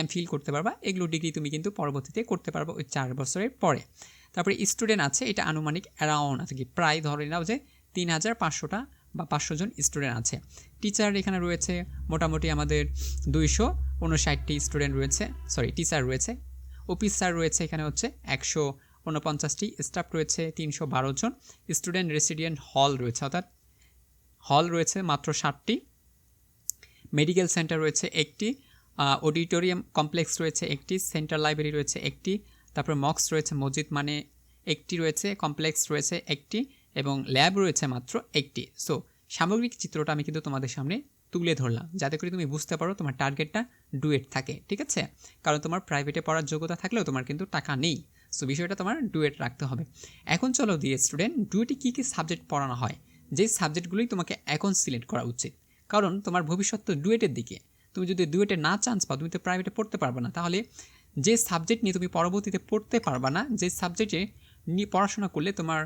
S1: এমফিল করতে পারবা। এগুলো ডিগ্রি তুমি কিন্তু পরবর্তীতে করতে পারবা ওই 4 বছরের পরে। তারপরে স্টুডেন্ট আছে, এটা আনুমানিক অ্যারাউন্ড আছে কি প্রায় ধরে নাও যে 3500টা বা 500 জন স্টুডেন্ট আছে। টিচার এখানে রয়েছে মোটামুটি আমাদের 259টি স্টুডেন্ট রয়েছে, টিচার রয়েছে। অফিসার রয়েছে এখানে হচ্ছে 149টি, স্টাফ রয়েছে 312 জন, স্টুডেন্ট রেসিডেন্ট হল রয়েছে, অর্থাৎ হল রয়েছে মাত্র 7টি, মেডিকেল সেন্টার রয়েছে একটি, অডিটোরিয়াম কমপ্লেক্স রয়েছে একটি, সেন্ট্রাল লাইব্রেরি রয়েছে একটি, তারপরে মক্স রয়েছে, মসজিদ মানে একটি রয়েছে, কমপ্লেক্স রয়েছে একটি, এবং ল্যাব রয়েছে মাত্র একটি। সো সামগ্রিক চিত্রটা আমি কিন্তু তোমাদের সামনে তুলে ধরলাম যাতে করে তুমি বুঝতে পারো তোমার টার্গেটটা ডুয়েট থাকে, ঠিক আছে? কারণ তোমার প্রাইভেটে পড়ার যোগ্যতা থাকলেও তোমার কিন্তু টাকা নেই, সো বিষয়টা তোমার ডুয়েট রাখতে হবে। এখন চলো দিয়ে স্টুডেন্ট, ডুয়েটে কী কী সাবজেক্ট পড়ানো হয়, যে সাবজেক্টগুলোই তোমাকে এখন সিলেক্ট করা উচিত, কারণ তোমার ভবিষ্যৎ তো ডুয়েটের দিকে। তুমি যদি ডুয়েটে না চান্স পাও, তুমি তো প্রাইভেটে পড়তে পারবে না। তাহলে যে সাবজেক্ট নিয়ে তুমি পরবর্তীতে পড়তে পারবে না, যে সাবজেক্টে নিয়ে পড়াশোনা করলে তোমার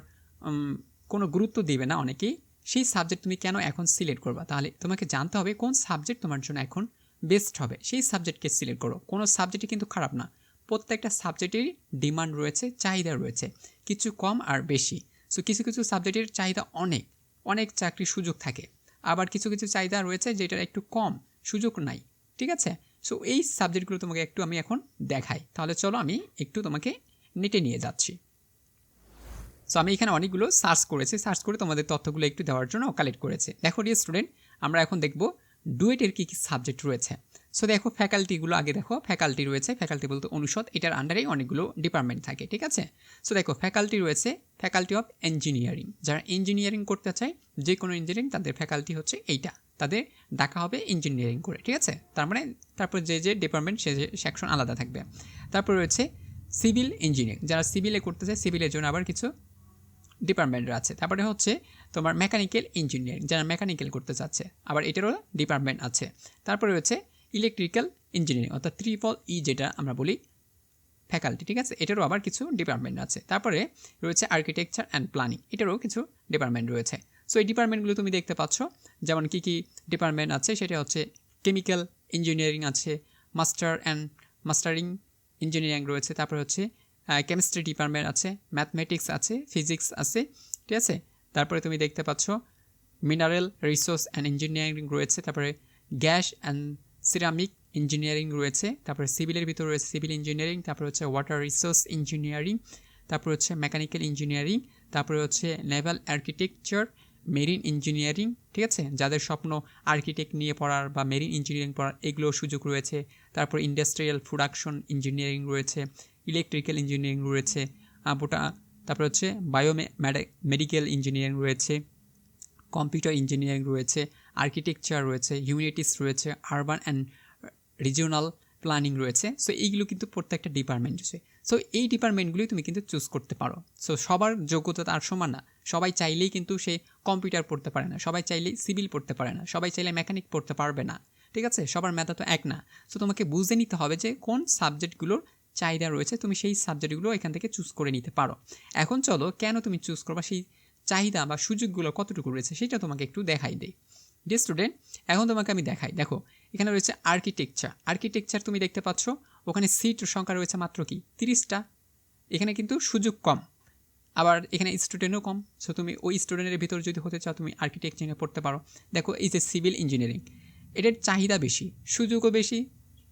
S1: কোনো গুরুত্ব দেবে না অনেকেই, সেই সাবজেক্ট তুমি কেন এখন সিলেক্ট করবা? তাহলে তোমাকে জানতে হবে কোন সাবজেক্ট তোমার জন্য এখন বেস্ট হবে, সেই সাবজেক্টকে সিলেক্ট করো। কোনো সাবজেক্টই কিন্তু খারাপ না, প্রত্যেকটা সাবজেক্টেরই ডিমান্ড রয়েছে, চাহিদা রয়েছে, কিছু কম আর বেশি। সো কিছু কিছু সাবজেক্টের চাহিদা অনেক, অনেক চাকরির সুযোগ থাকে, আবার কিছু কিছু চাহিদা রয়েছে যেটার একটু কম, সুযোগ নাই, ঠিক আছে? সো এই সাবজেক্টগুলো তোমাকে একটু আমি এখন দেখাই। তাহলে চলো আমি একটু তোমাকে নেটে নিয়ে যাচ্ছি। সো আমি এখানে অনেকগুলো সার্চ করেছি, সার্চ করে তোমাদের তথ্যগুলো একটু দেওয়ার জন্য কালেক্ট করেছে। দেখো ডিয়ার স্টুডেন্ট, আমরা এখন দেখব ডুয়েটের কী কী সাবজেক্ট রয়েছে। সো দেখো ফ্যাকাল্টিগুলো আগে দেখো, ফ্যাকাল্টি রয়েছে, ফ্যাকাল্টি বলতে অনুষদ, এটার আন্ডারেই অনেকগুলো ডিপার্টমেন্ট থাকে, ঠিক আছে? সো দেখো ফ্যাকাল্টি রয়েছে, ফ্যাকাল্টি অফ ইঞ্জিনিয়ারিং, যারা ইঞ্জিনিয়ারিং করতে চায়, যে কোনো ইঞ্জিনিয়ারিং, তাদের ফ্যাকাল্টি হচ্ছে এইটা, তাদের ডাকা হবে ইঞ্জিনিয়ারিং করে, ঠিক আছে? তার মানে তারপর যে যে ডিপার্টমেন্ট সে যে সেকশন আলাদা থাকবে। তারপর রয়েছে সিভিল ইঞ্জিনিয়ারিং, যারা সিভিলে করতে চায়, সিভিলের জন্য আবার কিছু ডিপার্টমেন্ট আছে। তারপরে হচ্ছে তোমার মেকানিক্যাল ইঞ্জিনিয়ারিং, যারা মেকানিক্যাল করতে চাচ্ছে, আবার এটারও ডিপার্টমেন্ট আছে। তারপরে রয়েছে ইলেকট্রিক্যাল ইঞ্জিনিয়ারিং, অর্থাৎ EEE যেটা আমরা বলি ফ্যাকাল্টি, ঠিক আছে? এটারও আবার কিছু ডিপার্টমেন্ট আছে। তারপরে রয়েছে আর্কিটেকচার অ্যান্ড প্ল্যানিং, এটারও কিছু ডিপার্টমেন্ট রয়েছে। সো এই ডিপার্টমেন্টগুলো তুমি দেখতে পাচ্ছ, যেমন কী কী ডিপার্টমেন্ট আছে, সেটা হচ্ছে কেমিক্যাল ইঞ্জিনিয়ারিং আছে, মাস্টারিং ইঞ্জিনিয়ারিং রয়েছে, তারপরে হচ্ছে কেমিস্ট্রি ডিপার্টমেন্ট আছে, ম্যাথমেটিক্স আছে, ফিজিক্স আছে, ঠিক আছে? তারপরে তুমি দেখতে পাচ্ছ মিনারেল রিসোর্স অ্যান্ড ইঞ্জিনিয়ারিং রয়েছে, তারপরে গ্যাস অ্যান্ড সিরামিক ইঞ্জিনিয়ারিং রয়েছে, তারপরে সিভিলের ভিতর রয়েছে সিভিল ইঞ্জিনিয়ারিং, তারপরে হচ্ছে ওয়াটার রিসোর্স ইঞ্জিনিয়ারিং, তারপরে হচ্ছে মেকানিক্যাল ইঞ্জিনিয়ারিং, তারপরে হচ্ছে নেভাল আর্কিটেকচার, মেরিন ইঞ্জিনিয়ারিং, ঠিক আছে? যাদের স্বপ্ন আর্কিটেক্ট নিয়ে পড়ার বা মেরিন ইঞ্জিনিয়ারিং পড়ার, এগুলোও সুযোগ রয়েছে। তারপর ইন্ডাস্ট্রিয়াল প্রোডাকশন ইঞ্জিনিয়ারিং রয়েছে, ইলেকট্রিক্যাল ইঞ্জিনিয়ারিং রয়েছে, তারপর হচ্ছে মেডিকেল ইঞ্জিনিয়ারিং রয়েছে, কম্পিউটার ইঞ্জিনিয়ারিং রয়েছে, আর্কিটেকচার রয়েছে, হিউম্যানিটিস রয়েছে, আরবান অ্যান্ড রিজিওনাল প্ল্যানিং রয়েছে। সো এইগুলো কিন্তু প্রত্যেকটা ডিপার্টমেন্ট আছে। সো এই ডিপার্টমেন্টগুলোই তুমি কিন্তু চুজ করতে পারো। সো সবার যোগ্যতা আর সমান না, সবাই চাইলেই কিন্তু সে কম্পিউটার পড়তে পারে না, সবাই চাইলেই সিভিল পড়তে পারে না, সবাই চাইলে মেকানিক পড়তে পারবে না, ঠিক আছে? সবার মেধা তো এক না। সো তোমাকে বুঝে নিতে হবে যে কোন সাবজেক্টগুলোর চাহিদা রয়েছে, তুমি সেই সাবজেক্টগুলো এখান থেকে চুজ করে নিতে পারো। এখন চলো কেন তুমি চুজ করবা, সেই চাহিদা বা সুযোগগুলো কতটুকু রয়েছে সেটা তোমাকে একটু দেখাই দেই। ডিয়ার স্টুডেন্ট, এখন তোমাকে আমি দেখাই। দেখো এখানে রয়েছে আর্কিটেকচার তুমি দেখতে পাচ্ছ, ওখানে সিট সংখ্যা রয়েছে মাত্র কি 30টা, এখানে কিন্তু সুযোগ কম, আবার এখানে স্টুডেন্টও কম। সো তুমি ওই স্টুডেন্টের ভিতর যদি হতে চাও, তুমি আর্কিটেকচার নিয়ে পড়তে পারো। দেখো এই যে সিভিল ইঞ্জিনিয়ারিং, এটার চাহিদা বেশি, সুযোগও বেশি,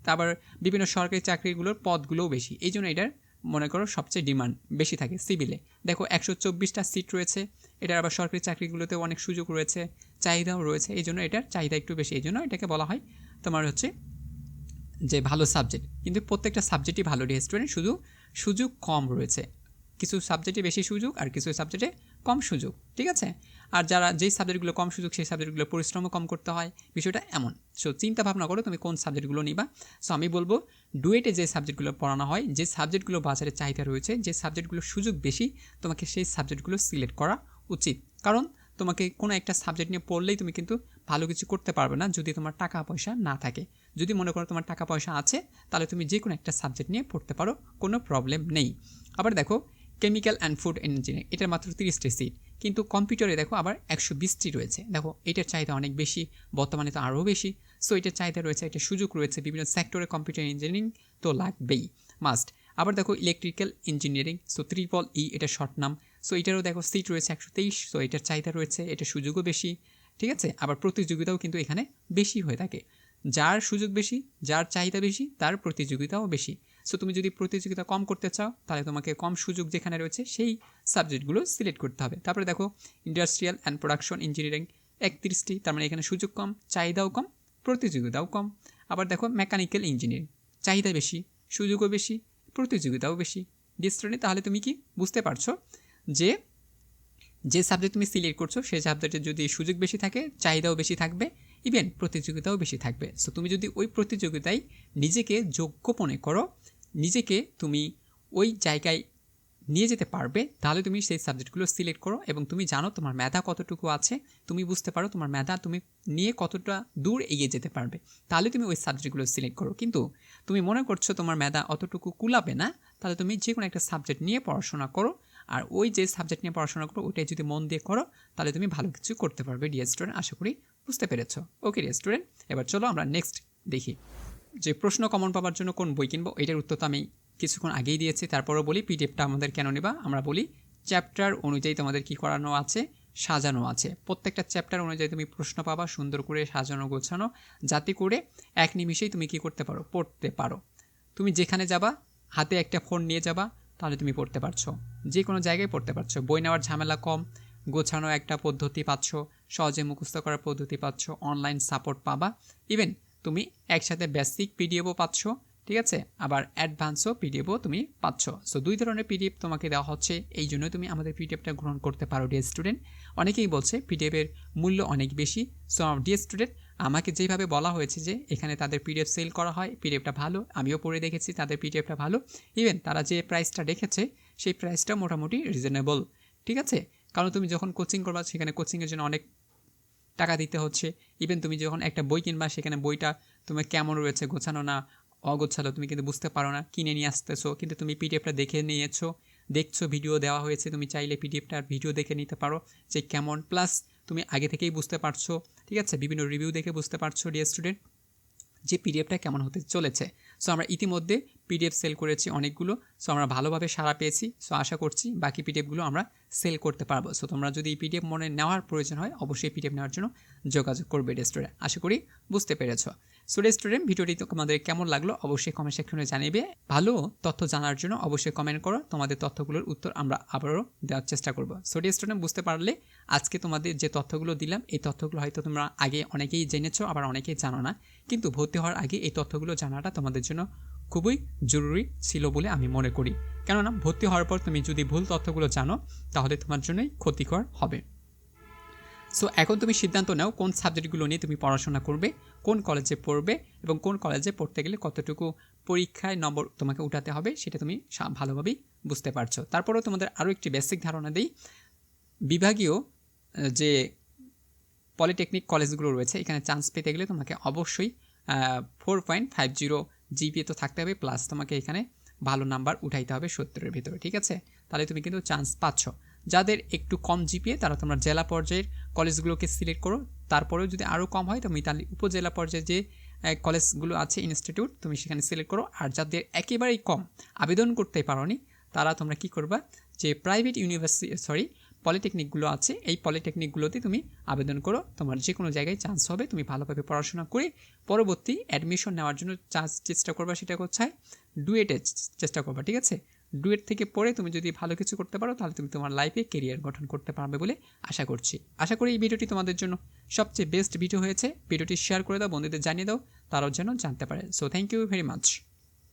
S1: তারপর বিভিন্ন সরকারি চাকরিগুলোর পদগুলোও বেশি, এই জন্য এটার মনে করো সবচেয়ে ডিমান্ড বেশি থাকে সিভিলে। দেখো 124টা সিট রয়েছে, এটার আবার সরকারি চাকরিগুলোতেও অনেক সুযোগ রয়েছে, চাহিদাও রয়েছে, এই জন্য এটার চাহিদা একটু বেশি, এই জন্য এটাকে বলা হয় তোমার হচ্ছে যে ভালো সাবজেক্ট। কিন্তু প্রত্যেকটা সাবজেক্টই ভালো স্টুডেন্ট, শুধু সুযোগ কম রয়েছে, কিছু সাবজেক্টে বেশি সুযোগ আর কিছু সাবজেক্টে কম সুযোগ, ঠিক আছে? আর যারা যেই সাবজেক্টগুলো কম সুযোগ, সেই সাবজেক্টগুলো পরিশ্রমও কম করতে হয়, বিষয়টা এমন। সো চিন্তা ভাবনা করো তুমি কোন সাবজেক্টগুলো নিবা। সো আমি বলবো ডুয়েটে যে সাবজেক্টগুলো পড়ানো হয়, যে সাবজেক্টগুলো বাজারে চাহিদা রয়েছে, যে সাবজেক্টগুলো সুযোগ বেশি, তোমাকে সেই সাবজেক্টগুলো সিলেক্ট করা উচিত। কারণ তোমাকে কোনো একটা সাবজেক্ট নিয়ে পড়লেই তুমি কিন্তু ভালো কিছু করতে পারবে না যদি তোমার টাকা পয়সা না থাকে। যদি মনে করো তোমার টাকা পয়সা আছে, তাহলে তুমি যে কোনো একটা সাবজেক্ট নিয়ে পড়তে পারো, কোনো প্রবলেম নেই। আবার দেখো কেমিক্যাল অ্যান্ড ফুড ইঞ্জিনিয়ারিং, এটার মাত্র 30টি সিট, কিন্তু কম্পিউটারে দেখো আবার 120টি রয়েছে। দেখো এটার চাহিদা অনেক বেশি, বর্তমানে তো আরও বেশি। সো এটার চাহিদা রয়েছে, এটা সুযোগ রয়েছে, বিভিন্ন সেক্টরে কম্পিউটার ইঞ্জিনিয়ারিং তো লাগবেই, মাস্ট। আবার দেখো ইলেকট্রিক্যাল ইঞ্জিনিয়ারিং, সো EEE, এটা শর্ট নাম। সো এটারও দেখো সিট রয়েছে 123, সো এটার চাহিদা রয়েছে, এটা সুযোগও বেশি, ঠিক আছে? আবার প্রতিযোগিতাও কিন্তু এখানে বেশি হয়ে থাকে, যার সুযোগ বেশি, যার চাহিদা বেশি, তার প্রতিযোগিতাও বেশি। সো তুমি যদি প্রতিযোগিতা কম করতে চাও, তাহলে তোমাকে কম সুযোগ যেখানে রয়েছে সেই সাবজেক্টগুলো সিলেক্ট করতে হবে। তারপরে দেখো ইন্ডাস্ট্রিয়াল অ্যান্ড প্রোডাকশন ইঞ্জিনিয়ারিং, 31টি, তার মানে এখানে সুযোগ কম, চাহিদাও কম, প্রতিযোগিতাও কম। আবার দেখো মেকানিক্যাল ইঞ্জিনিয়ারিং, চাহিদা বেশি, সুযোগও বেশি, প্রতিযোগিতাও বেশি। ডিস্ট্রেনে তাহলে তুমি কি বুঝতে পারছো যে সাবজেক্ট তুমি সিলেক্ট করছো, সেই সাবজেক্টের যদি সুযোগ বেশি থাকে, চাহিদাও বেশি থাকবে, ইভেন প্রতিযোগিতাও বেশি থাকবে। সো তুমি যদি ওই প্রতিযোগিতায় নিজেকে যোগ্য মনে করো, নিজেকে তুমি ওই জায়গায় নিয়ে যেতে পারবে, তাহলে তুমি সেই সাবজেক্টগুলো সিলেক্ট করো এবং তুমি জানো তোমার মেধা কতটুকু আছে, তুমি বুঝতে পারো তোমার মেধা তুমি নিয়ে কতটা দূর এগিয়ে যেতে পারবে, তাহলে তুমি ওই সাবজেক্টগুলো সিলেক্ট করো। কিন্তু তুমি মনে করছো তোমার মেধা অতটুকু কুলাবে না, তাহলে তুমি যে কোনো একটা সাবজেক্ট নিয়ে পড়াশোনা করো, আর ওই যে সাবজেক্ট নিয়ে পড়াশোনা করো ওইটাই যদি মন দিয়ে করো তাহলে তুমি ভালো কিছু করতে পারবে। ডিয়ার স্টুডেন্ট, আশা করি বুঝতে পেরেছো। ওকে ডিয়ার স্টুডেন্ট, এবার চলো আমরা নেক্সট দেখি যে প্রশ্ন কমন পাওয়ার জন্য কোন বই কিনবো। এটার উত্তর তো আমি কিছুক্ষণ আগেই দিয়েছি, তারপরও বলি পিডিএফটা আমাদের কেন নেবা। আমরা বলি চ্যাপ্টার অনুযায়ী তোমাদের কি করানো আছে, সাজানো আছে। প্রত্যেকটা চ্যাপ্টার অনুযায়ী তুমি প্রশ্ন পাবা, সুন্দর করে সাজানো গোছানো, যাতে করে এক নিমিষেই তুমি কি করতে পারো, পড়তে পারো। তুমি যেখানে যাবা হাতে একটা ফোন নিয়ে যাবা, তাহলে তুমি পড়তে পারছো, যে কোনো জায়গায় পড়তে পারছো। বই নেওয়ার ঝামেলা কম, গোছানো একটা পদ্ধতি পাচ্ছ, সহজে মুখস্থ করার পদ্ধতি পাচ্ছ, অনলাইন সাপোর্ট পাবা। ইভেন তুমি একসাথে বেসিক পিডিএফও পাচ্ছ, ঠিক আছে, আবার অ্যাডভান্সও পিডিএফও তুমি পাচ্ছ। সো দুই ধরনের পিডিএফ তোমাকে দেওয়া হচ্ছে, এই জন্য তুমি আমাদের পিডিএফটা গ্রহণ করতে পারো ডিয়ার স্টুডেন্ট। অনেকেই বলছে পিডিএফের মূল্য অনেক বেশি। সো ডিয়ার স্টুডেন্ট, আমাকে যেভাবে বলা হয়েছে যে এখানে তাদের পিডিএফ সেল করা হয়, পিডিএফটা ভালো, আমিও পড়ে দেখেছি তাদের পিডিএফটা ভালো। ইভেন তারা যে প্রাইসটা রেখেছে সেই প্রাইসটা মোটামুটি রিজনেবল, ঠিক আছে। কারণ তুমি যখন কোচিং করবা সেখানে কোচিংয়ের জন্য অনেক টাকা দিতে হচ্ছে। ইভেন তুমি যখন একটা বই কিনবা সেখানে বইটা তোমার কেমন রয়েছে, গোছানো না অগোছালো, তুমি কিন্তু বুঝতে পারো না, কিনে নিয়ে আসতেছো, কিন্তু তুমি পিডিএফটা দেখে নিয়েছো, দেখছো ভিডিও দেওয়া হয়েছে, তুমি চাইলে পিডিএফটার ভিডিও দেখে নিতে পারো যে কেমন, প্লাস তুমি আগে থেকেই বুঝতে পারছো, ঠিক আছে, বিভিন্ন রিভিউ দেখে বুঝতে পারছো ডিয়ার স্টুডেন্ট যে পিডিএফটা কেমন হতে চলেছে। সো আমরা ইতিমধ্যে পিডিএফ সেল করেছি অনেকগুলো, সো আমরা ভালোভাবে সাড়া পেয়েছি। সো আশা করছি বাকি পিডিএফগুলো আমরা সেল করতে পারবো। সো তোমরা যদি এই পিডিএফ মনে নেওয়ার প্রয়োজন হয় অবশ্যই পিডিএফ নেওয়ার জন্য যোগাযোগ করবে স্টুডেন্ট। আশা করি বুঝতে পেরেছ। সো স্টুডেন্ট, ভিডিওটি তোমাদের কেমন লাগলো অবশ্যই কমেন্ট সেকশনে জানিয়ে। ভালো তথ্য জানার জন্য অবশ্যই কমেন্ট করো, তোমাদের তথ্যগুলোর উত্তর আমরা আবারও দেওয়ার চেষ্টা করবো। সো স্টুডেন্ট, বুঝতে পারলে আজকে তোমাদের যে তথ্যগুলো দিলাম এই তথ্যগুলো হয়তো তোমরা আগে অনেকেই জেনেছো, আবার অনেকেই জানো না, কিন্তু ভর্তি হওয়ার আগে এই তথ্যগুলো জানাটা তোমাদের জন্য খুবই জরুরি ছিল বলে আমি মনে করি। কেননা ভর্তি হওয়ার পর তুমি যদি ভুল তথ্যগুলো জানো তাহলে তোমার জন্যই ক্ষতিকর হবে। সো এখন তুমি সিদ্ধান্ত নাও কোন সাবজেক্টগুলো নিয়ে তুমি পড়াশোনা করবে, কোন কলেজে পড়বে এবং কোন কলেজে পড়তে গেলে কতটুকু পরীক্ষায় নম্বর তোমাকে উঠাতে হবে সেটা তুমি ভালোভাবেই বুঝতে পারছো। তারপরেও তোমাদের আরও একটি বেসিক ধারণা দিই, বিভাগীয় যে পলিটেকনিক কলেজগুলো রয়েছে এখানে চান্স পেতে গেলে তোমাকে অবশ্যই 4.50 জিপিএ তো থাকতে হবে, প্লাস তোমাকে এখানে ভালো নাম্বার উঠাইতে হবে 70-এর ভিতরে, ঠিক আছে, তাহলে তুমি কিন্তু চান্স পাচ্ছ। যাদের একটু কম জিপিএ তারা তোমরা জেলা পর্যায়ের কলেজগুলোকে সিলেক্ট করো, তারপরেও যদি আরও কম হয় তুমি তাহলে উপজেলা পর্যায়ে যে কলেজগুলো আছে ইনস্টিটিউট তুমি সেখানে সিলেক্ট করো। আর যাদের একেবারেই কম, আবেদন করতে পারোনি, তারা তোমরা কি করবা, যে প্রাইভেট ইউনিভার্সিটি পলিটেকনিকগুলো আছে এই পলিটেকনিকগুলোতে তুমি আবেদন করো, তোমার যে কোনো জায়গায় চান্স হবে। তুমি ভালোভাবে পড়াশোনা করে পরবর্তী অ্যাডমিশন নেওয়ার জন্য চেষ্টা করবা, সেটা কোথায়, ডুয়েটে চেষ্টা করবা, ঠিক আছে। ডুয়েট থেকে পড়ে তুমি যদি ভালো কিছু করতে পারো তাহলে তুমি তোমার লাইফে কেরিয়ার গঠন করতে পারবে বলে আশা করছি। আশা করি এই ভিডিওটি তোমাদের জন্য সবচেয়ে বেস্ট ভিডিও হয়েছে। ভিডিওটি শেয়ার করে দাও, বন্ধুদের জানিয়ে দাও, তারাও যেন জানতে পারে। So thank you very much.